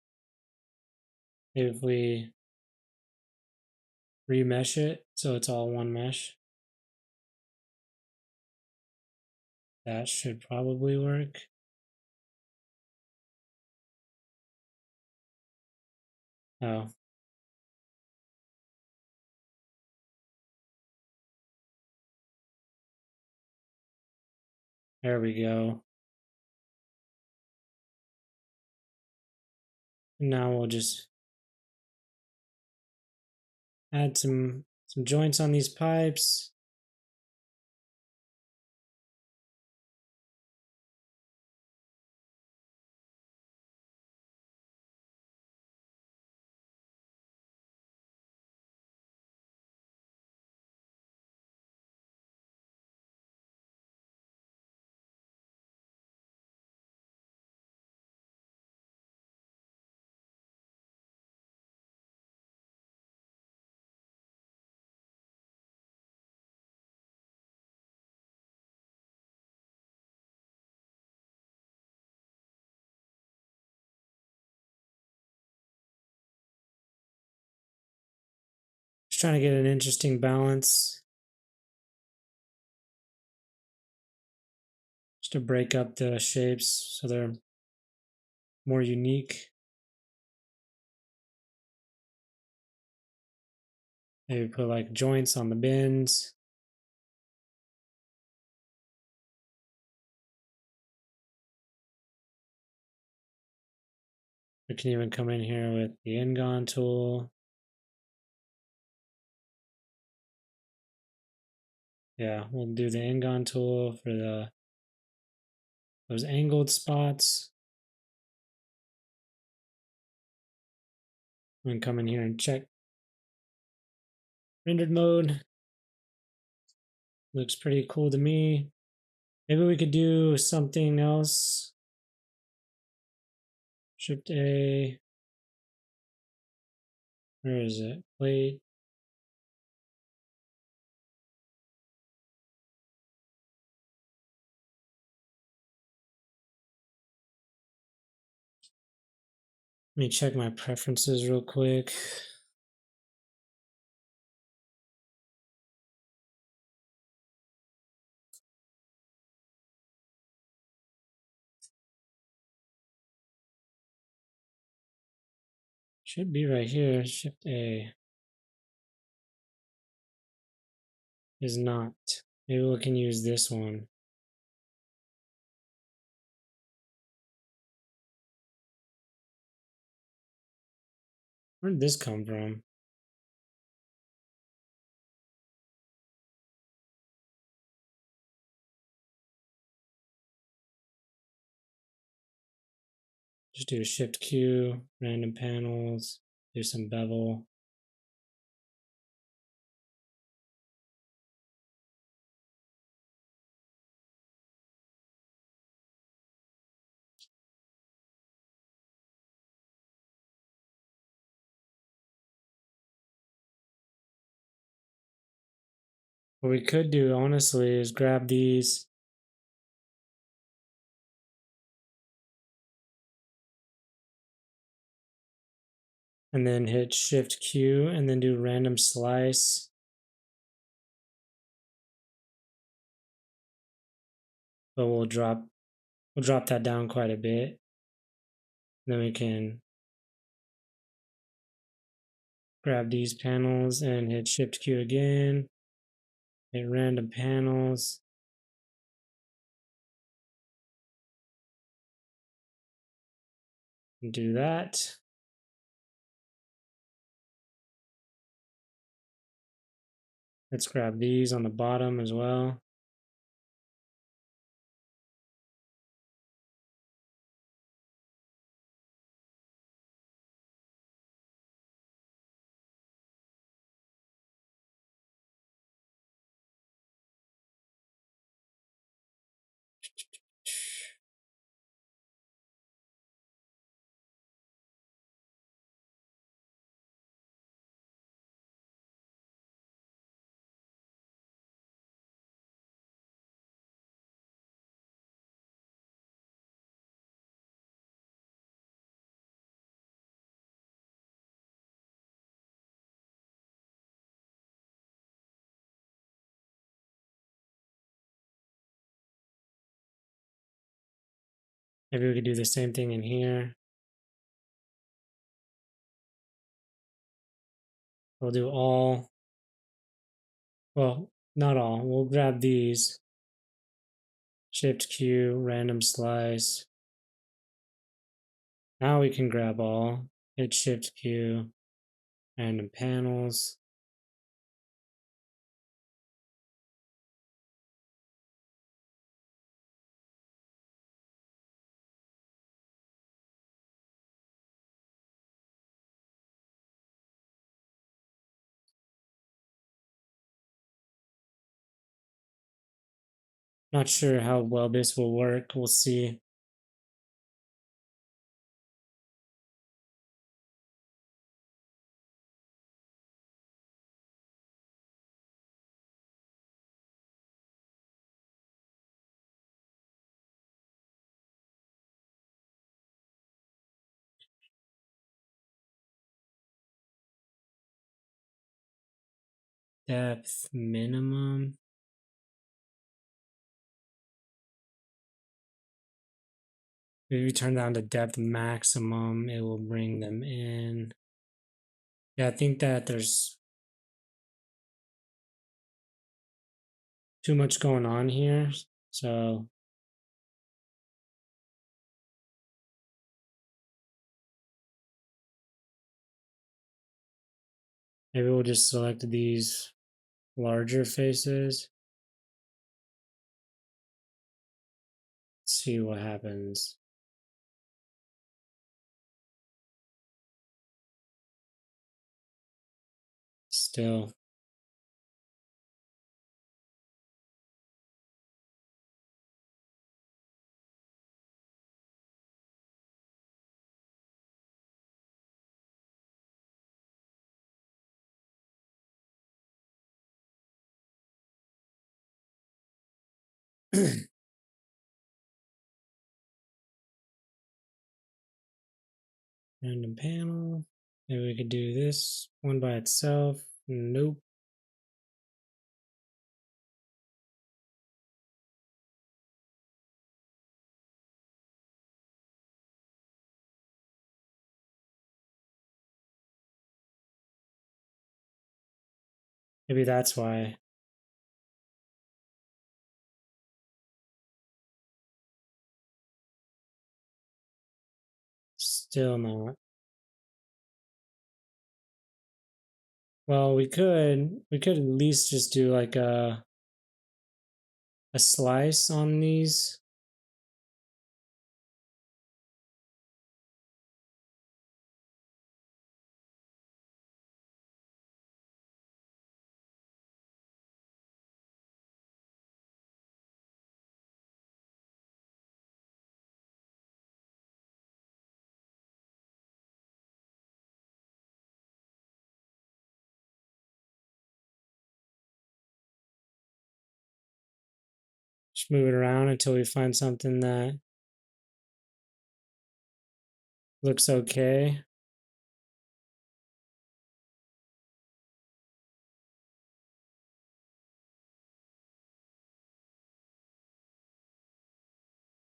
If we remesh it so it's all one mesh, that should probably work. Oh. There we go. Now we'll just add some joints on these pipes. Just trying to get an interesting balance. Just to break up the shapes so they're more unique. Maybe put like joints on the bins. We can even come in here with the N-gon tool. Yeah, we'll do the N-gon tool for those angled spots. And come in here and check rendered mode. Looks pretty cool to me. Maybe we could do something else. Shift A. Where is it? Plate. Let me check my preferences real quick. Should be right here. Shift A. Is not. Maybe we can use this one. Where did this come from? Just do a Shift Q, random panels, do some bevel. What we could do, honestly, is grab these and then hit Shift Q and then do random slice. But we'll drop that down quite a bit. Then we can grab these panels and hit Shift Q again. Hit random panels. And do that. Let's grab these on the bottom as well. Maybe we could do the same thing in here. We'll do all, well, not all. We'll grab these. Shift Q, random slice. Now we can grab all. Hit Shift Q, random panels. Not sure how well this will work. We'll see. Depth minimum. If we turn down to depth maximum, it will bring them in. Yeah, I think that there's too much going on here. So maybe we'll just select these larger faces. See what happens. Still. Random panel. Maybe we could do this one by itself. Nope. Maybe that's why. Still not. Well, we could at least just do like a slice on these. Just move it around until we find something that looks okay.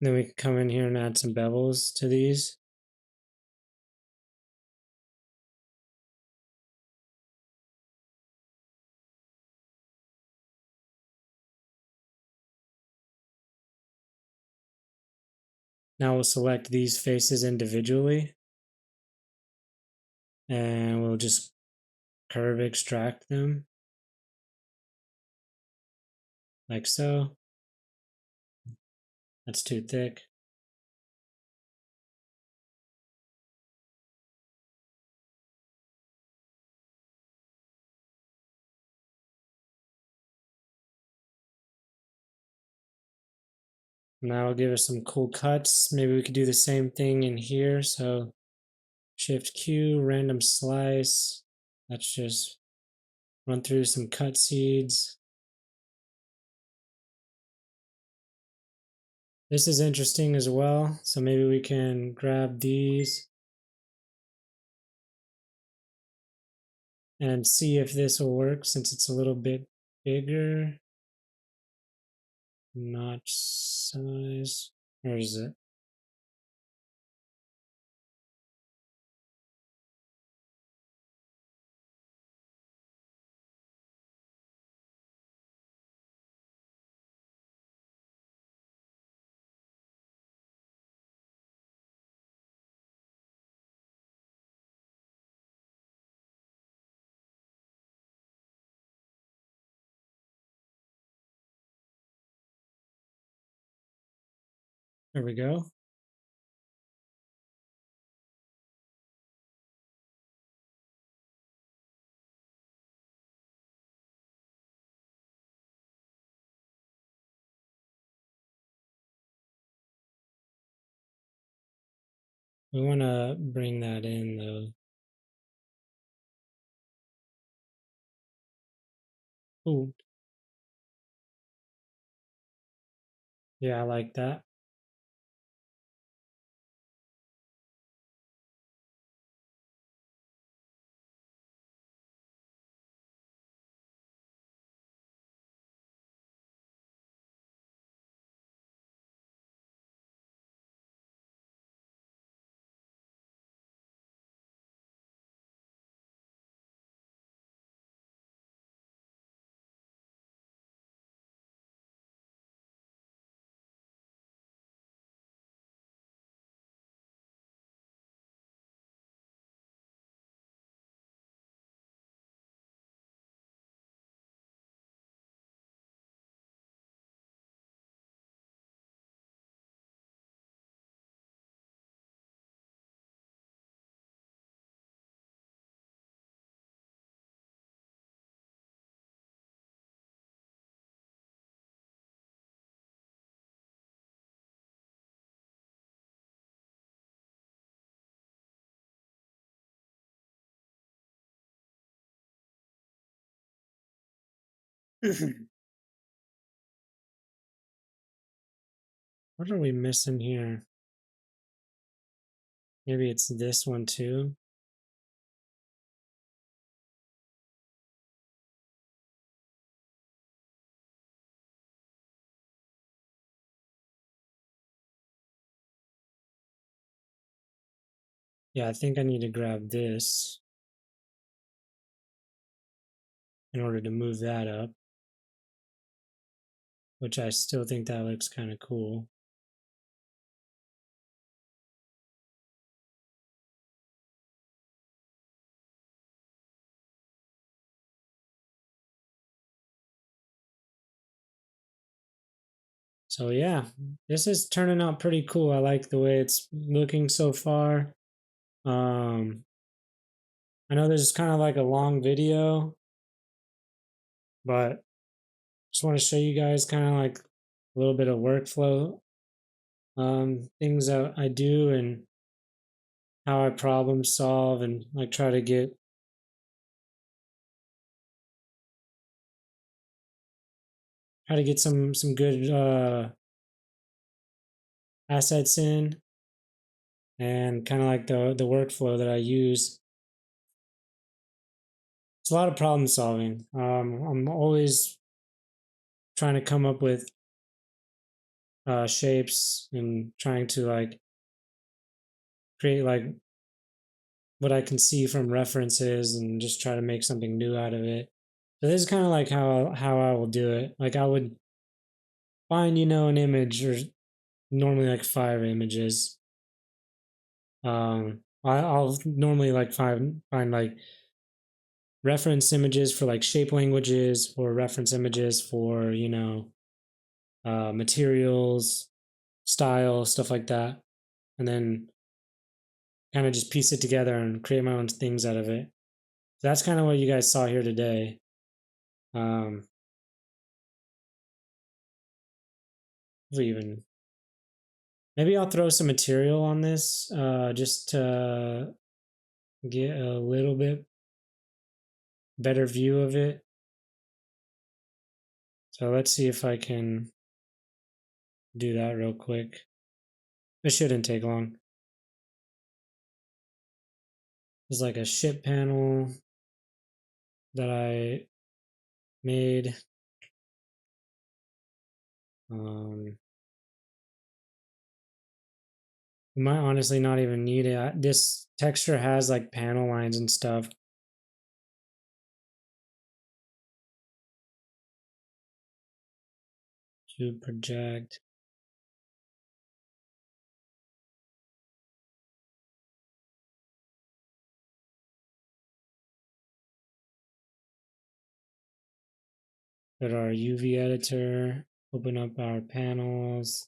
Then we can come in here and add some bevels to these. Now we'll select these faces individually. And we'll just curve extract them. Like so. That's too thick. Now it'll give us some cool cuts. Maybe we could do the same thing in here. So Shift Q, random slice. Let's just run through some cut seeds. This is interesting as well. So maybe we can grab these and see if this will work since it's a little bit bigger. Notch size. Where is it? There we go. We want to bring that in though. Ooh, yeah, I like that. What are we missing here? Maybe it's this one too. Yeah, I think I need to grab this in order to move that up, which I still think that looks kind of cool. So yeah, this is turning out pretty cool. I like the way it's looking so far. Um, I know this is kind of like a long video, but just want to show you guys kind of like a little bit of workflow, things that I do and how I problem solve and like try to get some good assets in and kind of like the workflow that I use. It's a lot of problem solving. I'm always trying to come up with shapes and trying to like create like what I can see from references and just try to make something new out of it. So this is kind of like how I will do it. Like I would find an image or normally like 5 images. I'll normally like find like reference images for like shape languages or reference images for materials, style, stuff like that, and then kind of just piece it together and create my own things out of it. So that's kind of what you guys saw here today. Um, even maybe I'll throw some material on this just to get a little bit better view of it. So let's see if I can do that real quick. It shouldn't take long. There's like a ship panel that I made. Um, you might honestly not even need it. This texture has like panel lines and stuff. To project. Go to our UV editor, open up our panels.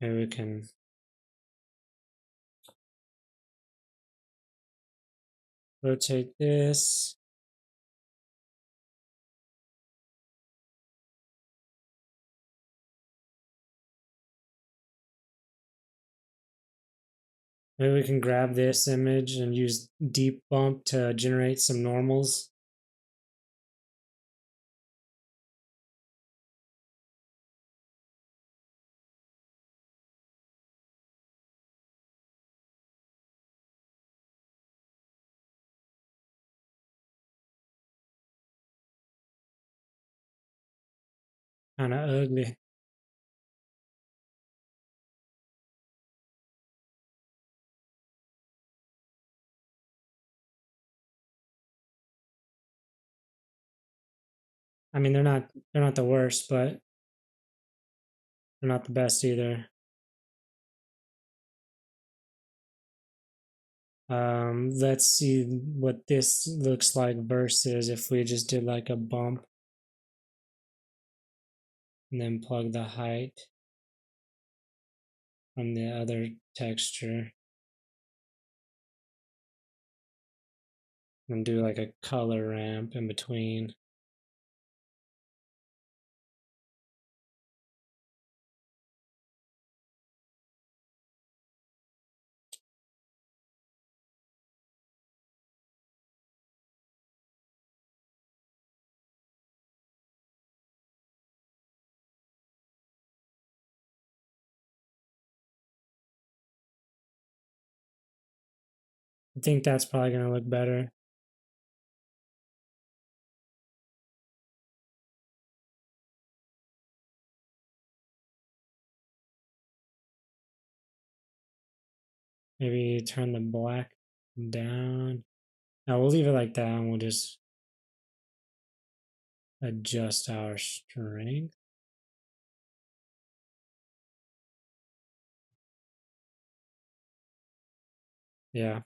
Maybe we can rotate this. Maybe we can grab this image and use deep bump to generate some normals. Kind of ugly. I mean, they're not the worst, but they're not the best either. Let's see what this looks like versus if we just did like a bump and then plug the height from the other texture and do like a color ramp in between. I think that's probably going to look better. Maybe turn the black down. No, we'll leave it like that and we'll just adjust our strength. Yeah.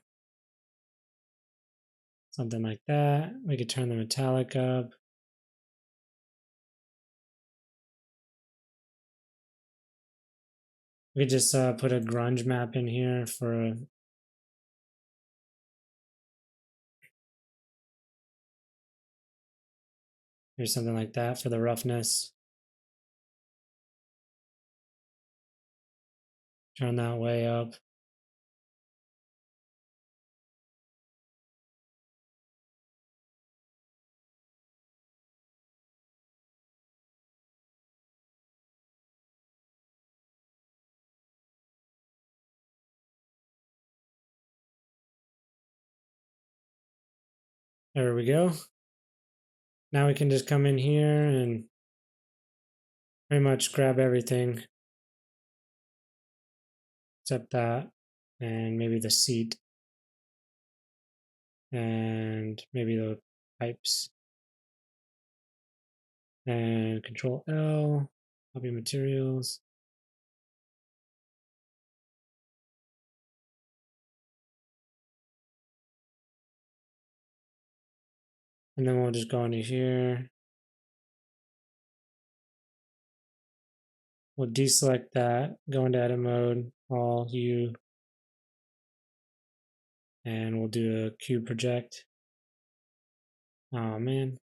Something like that. We could turn the metallic up. We could just put a grunge map in here for or something like that for the roughness. Turn that way up. There we go. Now we can just come in here and pretty much grab everything except that and maybe the seat and maybe the pipes and control L, copy materials. And then we'll just go into here. We'll deselect that, go into edit mode, all hue, and we'll do a cube project. Oh man.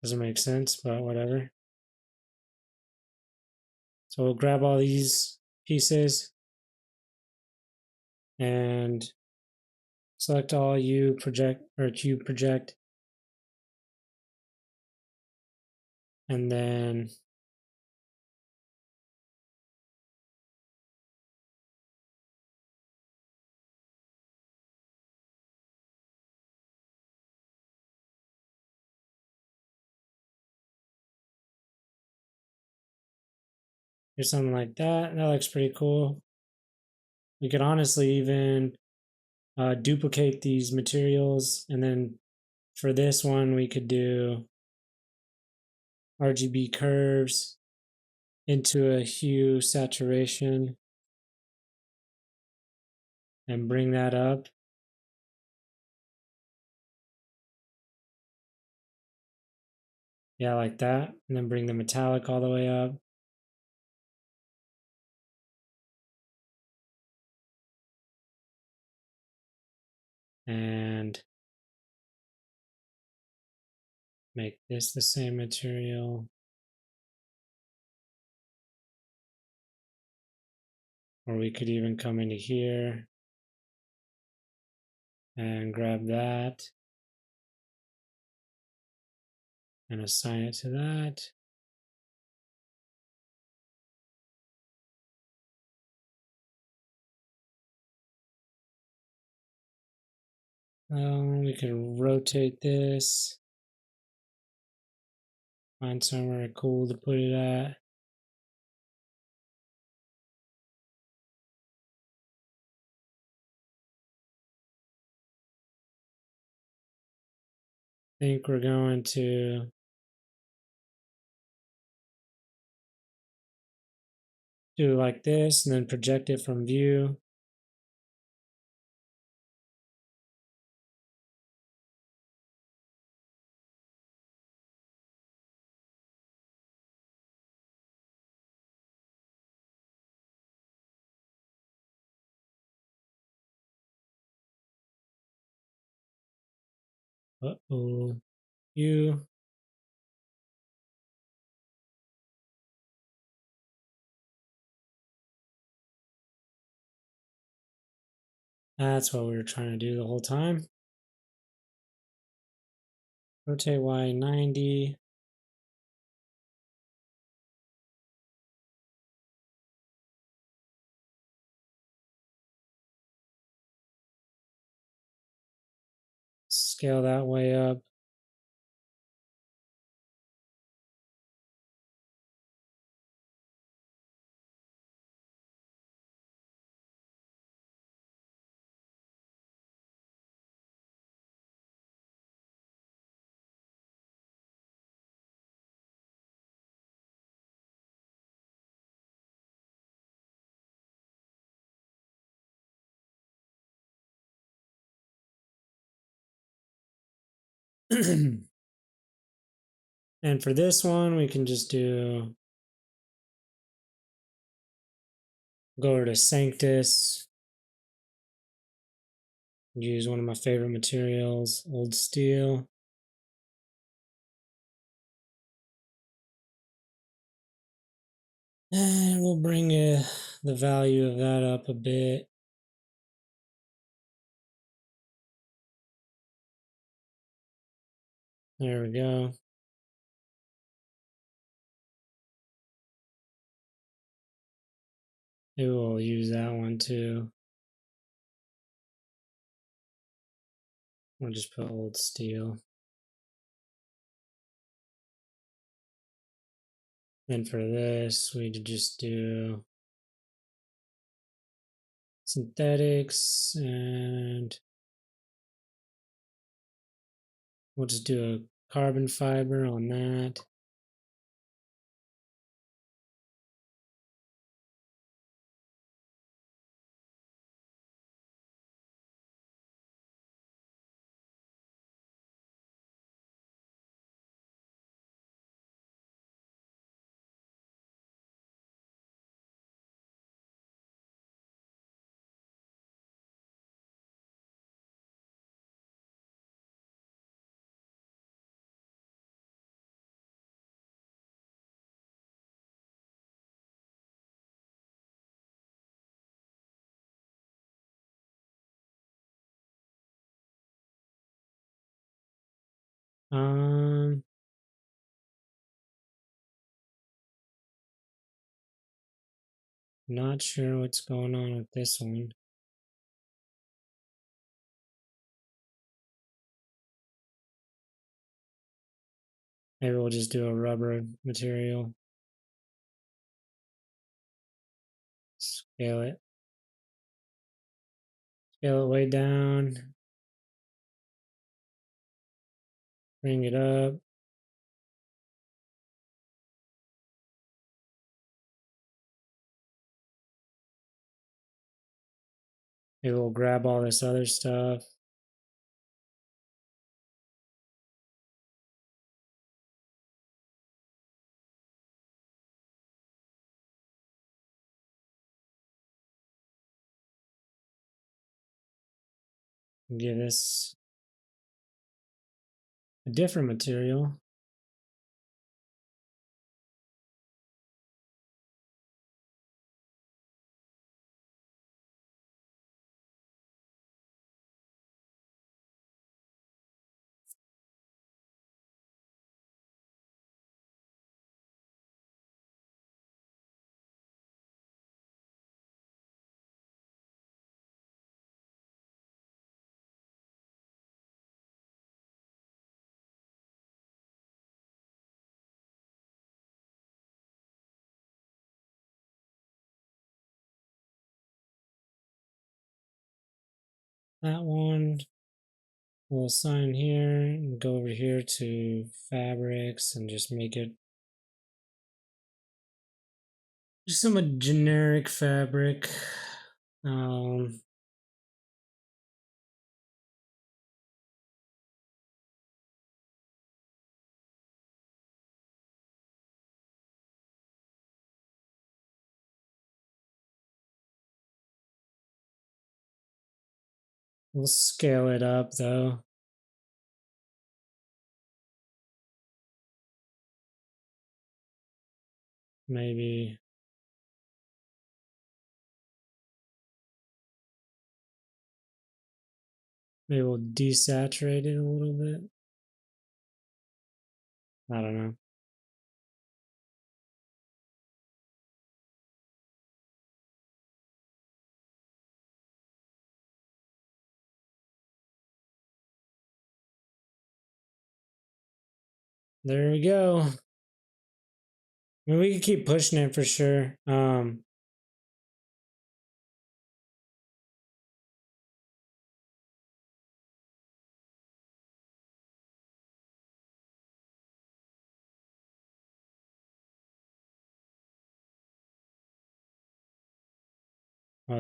Doesn't make sense, but whatever. So we'll grab all these pieces and select all U project or cube project. And then do something like that. That looks pretty cool. We could honestly even duplicate these materials, and then for this one we could do RGB curves into a hue saturation and bring that up Yeah, like that. And then bring the metallic all the way up. And make this the same material. Or we could even come into here and grab that and assign it to that. We can rotate this. Find somewhere cool to put it at. I think we're going to do it like this and then project it from view. Uh-oh. You. That's what we were trying to do the whole time. Rotate Y 90. Scale that way up. And for this one, we can just go over to Sanctus, use one of my favorite materials, old steel. And we'll bring the value of that up a bit. There we go. Maybe we'll use that one too. We'll just put old steel. Then for this, we just do synthetics, and we'll just do a carbon fiber on that. Not sure what's going on with this one. Maybe we'll just do a rubber material. Scale it. Scale it way down. Bring it up. Maybe we'll grab all this other stuff. Give this a different material. That one we'll assign here and go over here to fabrics and just make it just some generic fabric. Um, we'll scale it up though. Maybe we'll desaturate it a little bit. I don't know. There we go. I mean, we can keep pushing it for sure. Oh,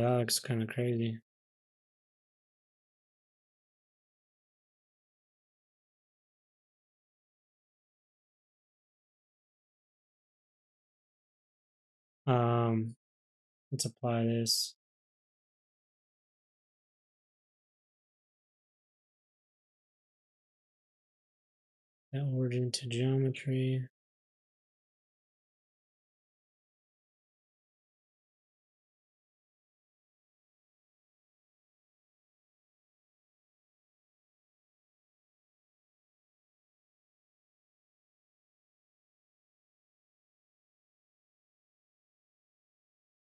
that looks kind of crazy. Um, let's apply this. That origin to geometry.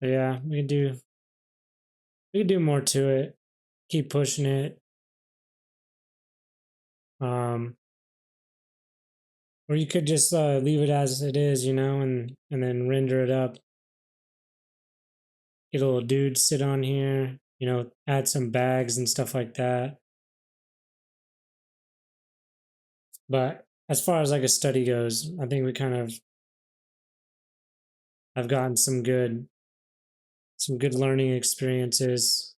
But yeah, we could do more to it. Keep pushing it. Um, or you could just leave it as it is, and then render it up. Get a little dude sit on here, add some bags and stuff like that. But as far as like a study goes, I think we kind of have gotten some good learning experiences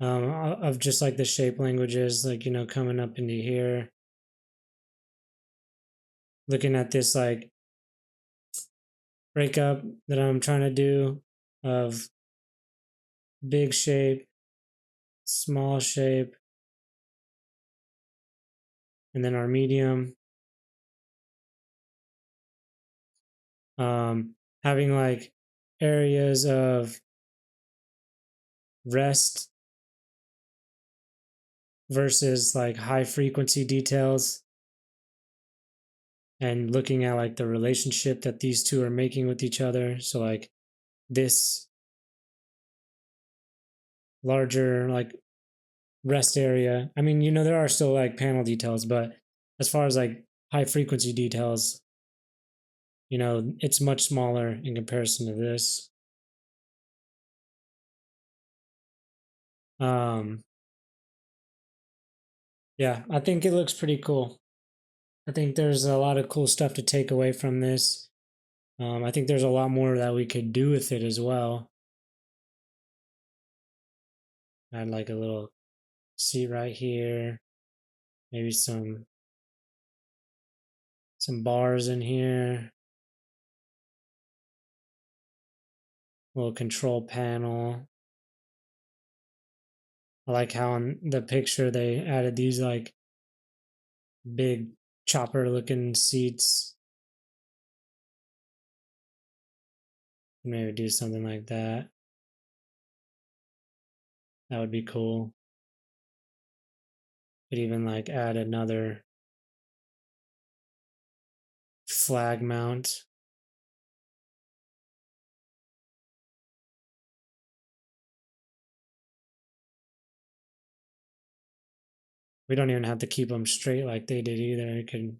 of just like the shape languages, like coming up into here, looking at this like breakup that I'm trying to do of big shape, small shape, and then our medium. Having like areas of rest versus like high frequency details, and looking at like the relationship that these two are making with each other. So like this larger like rest area. I mean, there are still like panel details, but as far as like high frequency details, it's much smaller in comparison to this. Um, yeah, I think it looks pretty cool. I think there's a lot of cool stuff to take away from this. I think there's a lot more that we could do with it as well. Add like a little seat right here, maybe some bars in here, little control panel. I like how in the picture they added these like big chopper looking seats. Maybe do something like that. That would be cool. Could even like add another flag mount. We don't even have to keep them straight like they did either. It could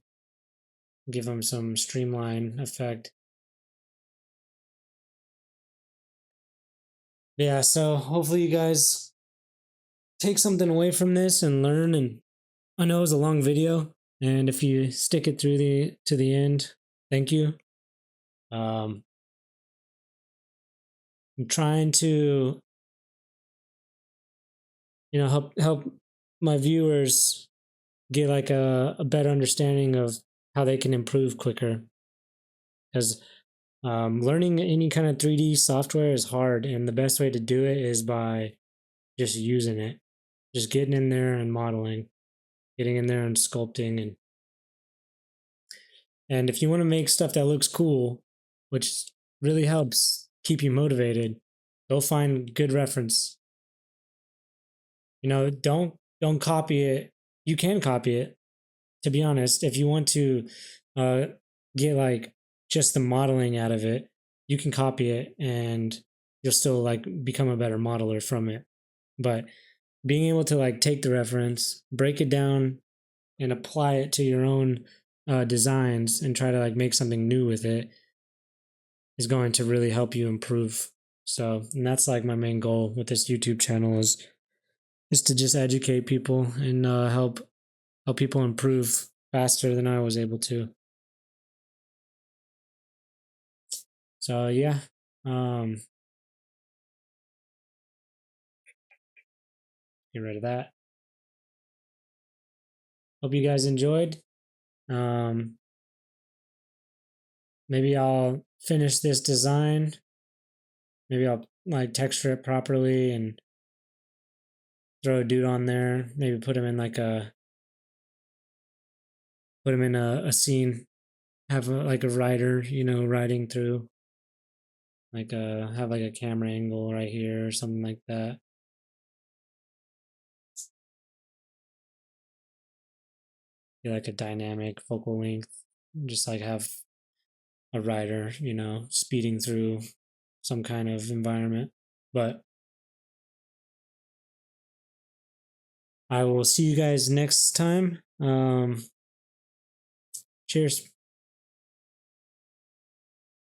give them some streamline effect. Yeah, so hopefully you guys take something away from this and learn. And I know it was a long video, and if you stick it through the end, thank you. I'm trying to help my viewers get like a better understanding of how they can improve quicker, because learning any kind of 3D software is hard, and the best way to do it is by just using it, just getting in there and modeling, getting in there and sculpting. And if you want to make stuff that looks cool, which really helps keep you motivated, go find good reference. Don't copy it. You can copy it, to be honest. If you want to uh, get like just the modeling out of it, you can copy it and you'll still like become a better modeler from it. But being able to like take the reference, break it down, and apply it to your own designs and try to like make something new with it is going to really help you improve. So, and that's like my main goal with this YouTube channel is to just educate people and help people improve faster than I was able to. So yeah, um, get rid of that. Hope you guys enjoyed. Um, Maybe I'll finish this design. Maybe I'll like texture it properly and throw a dude on there. Maybe put him in a scene. Have like a rider, riding through. Like have like a camera angle right here or something like that. Be like a dynamic focal length. Just like have a rider, speeding through some kind of environment. But I will see you guys next time. Cheers.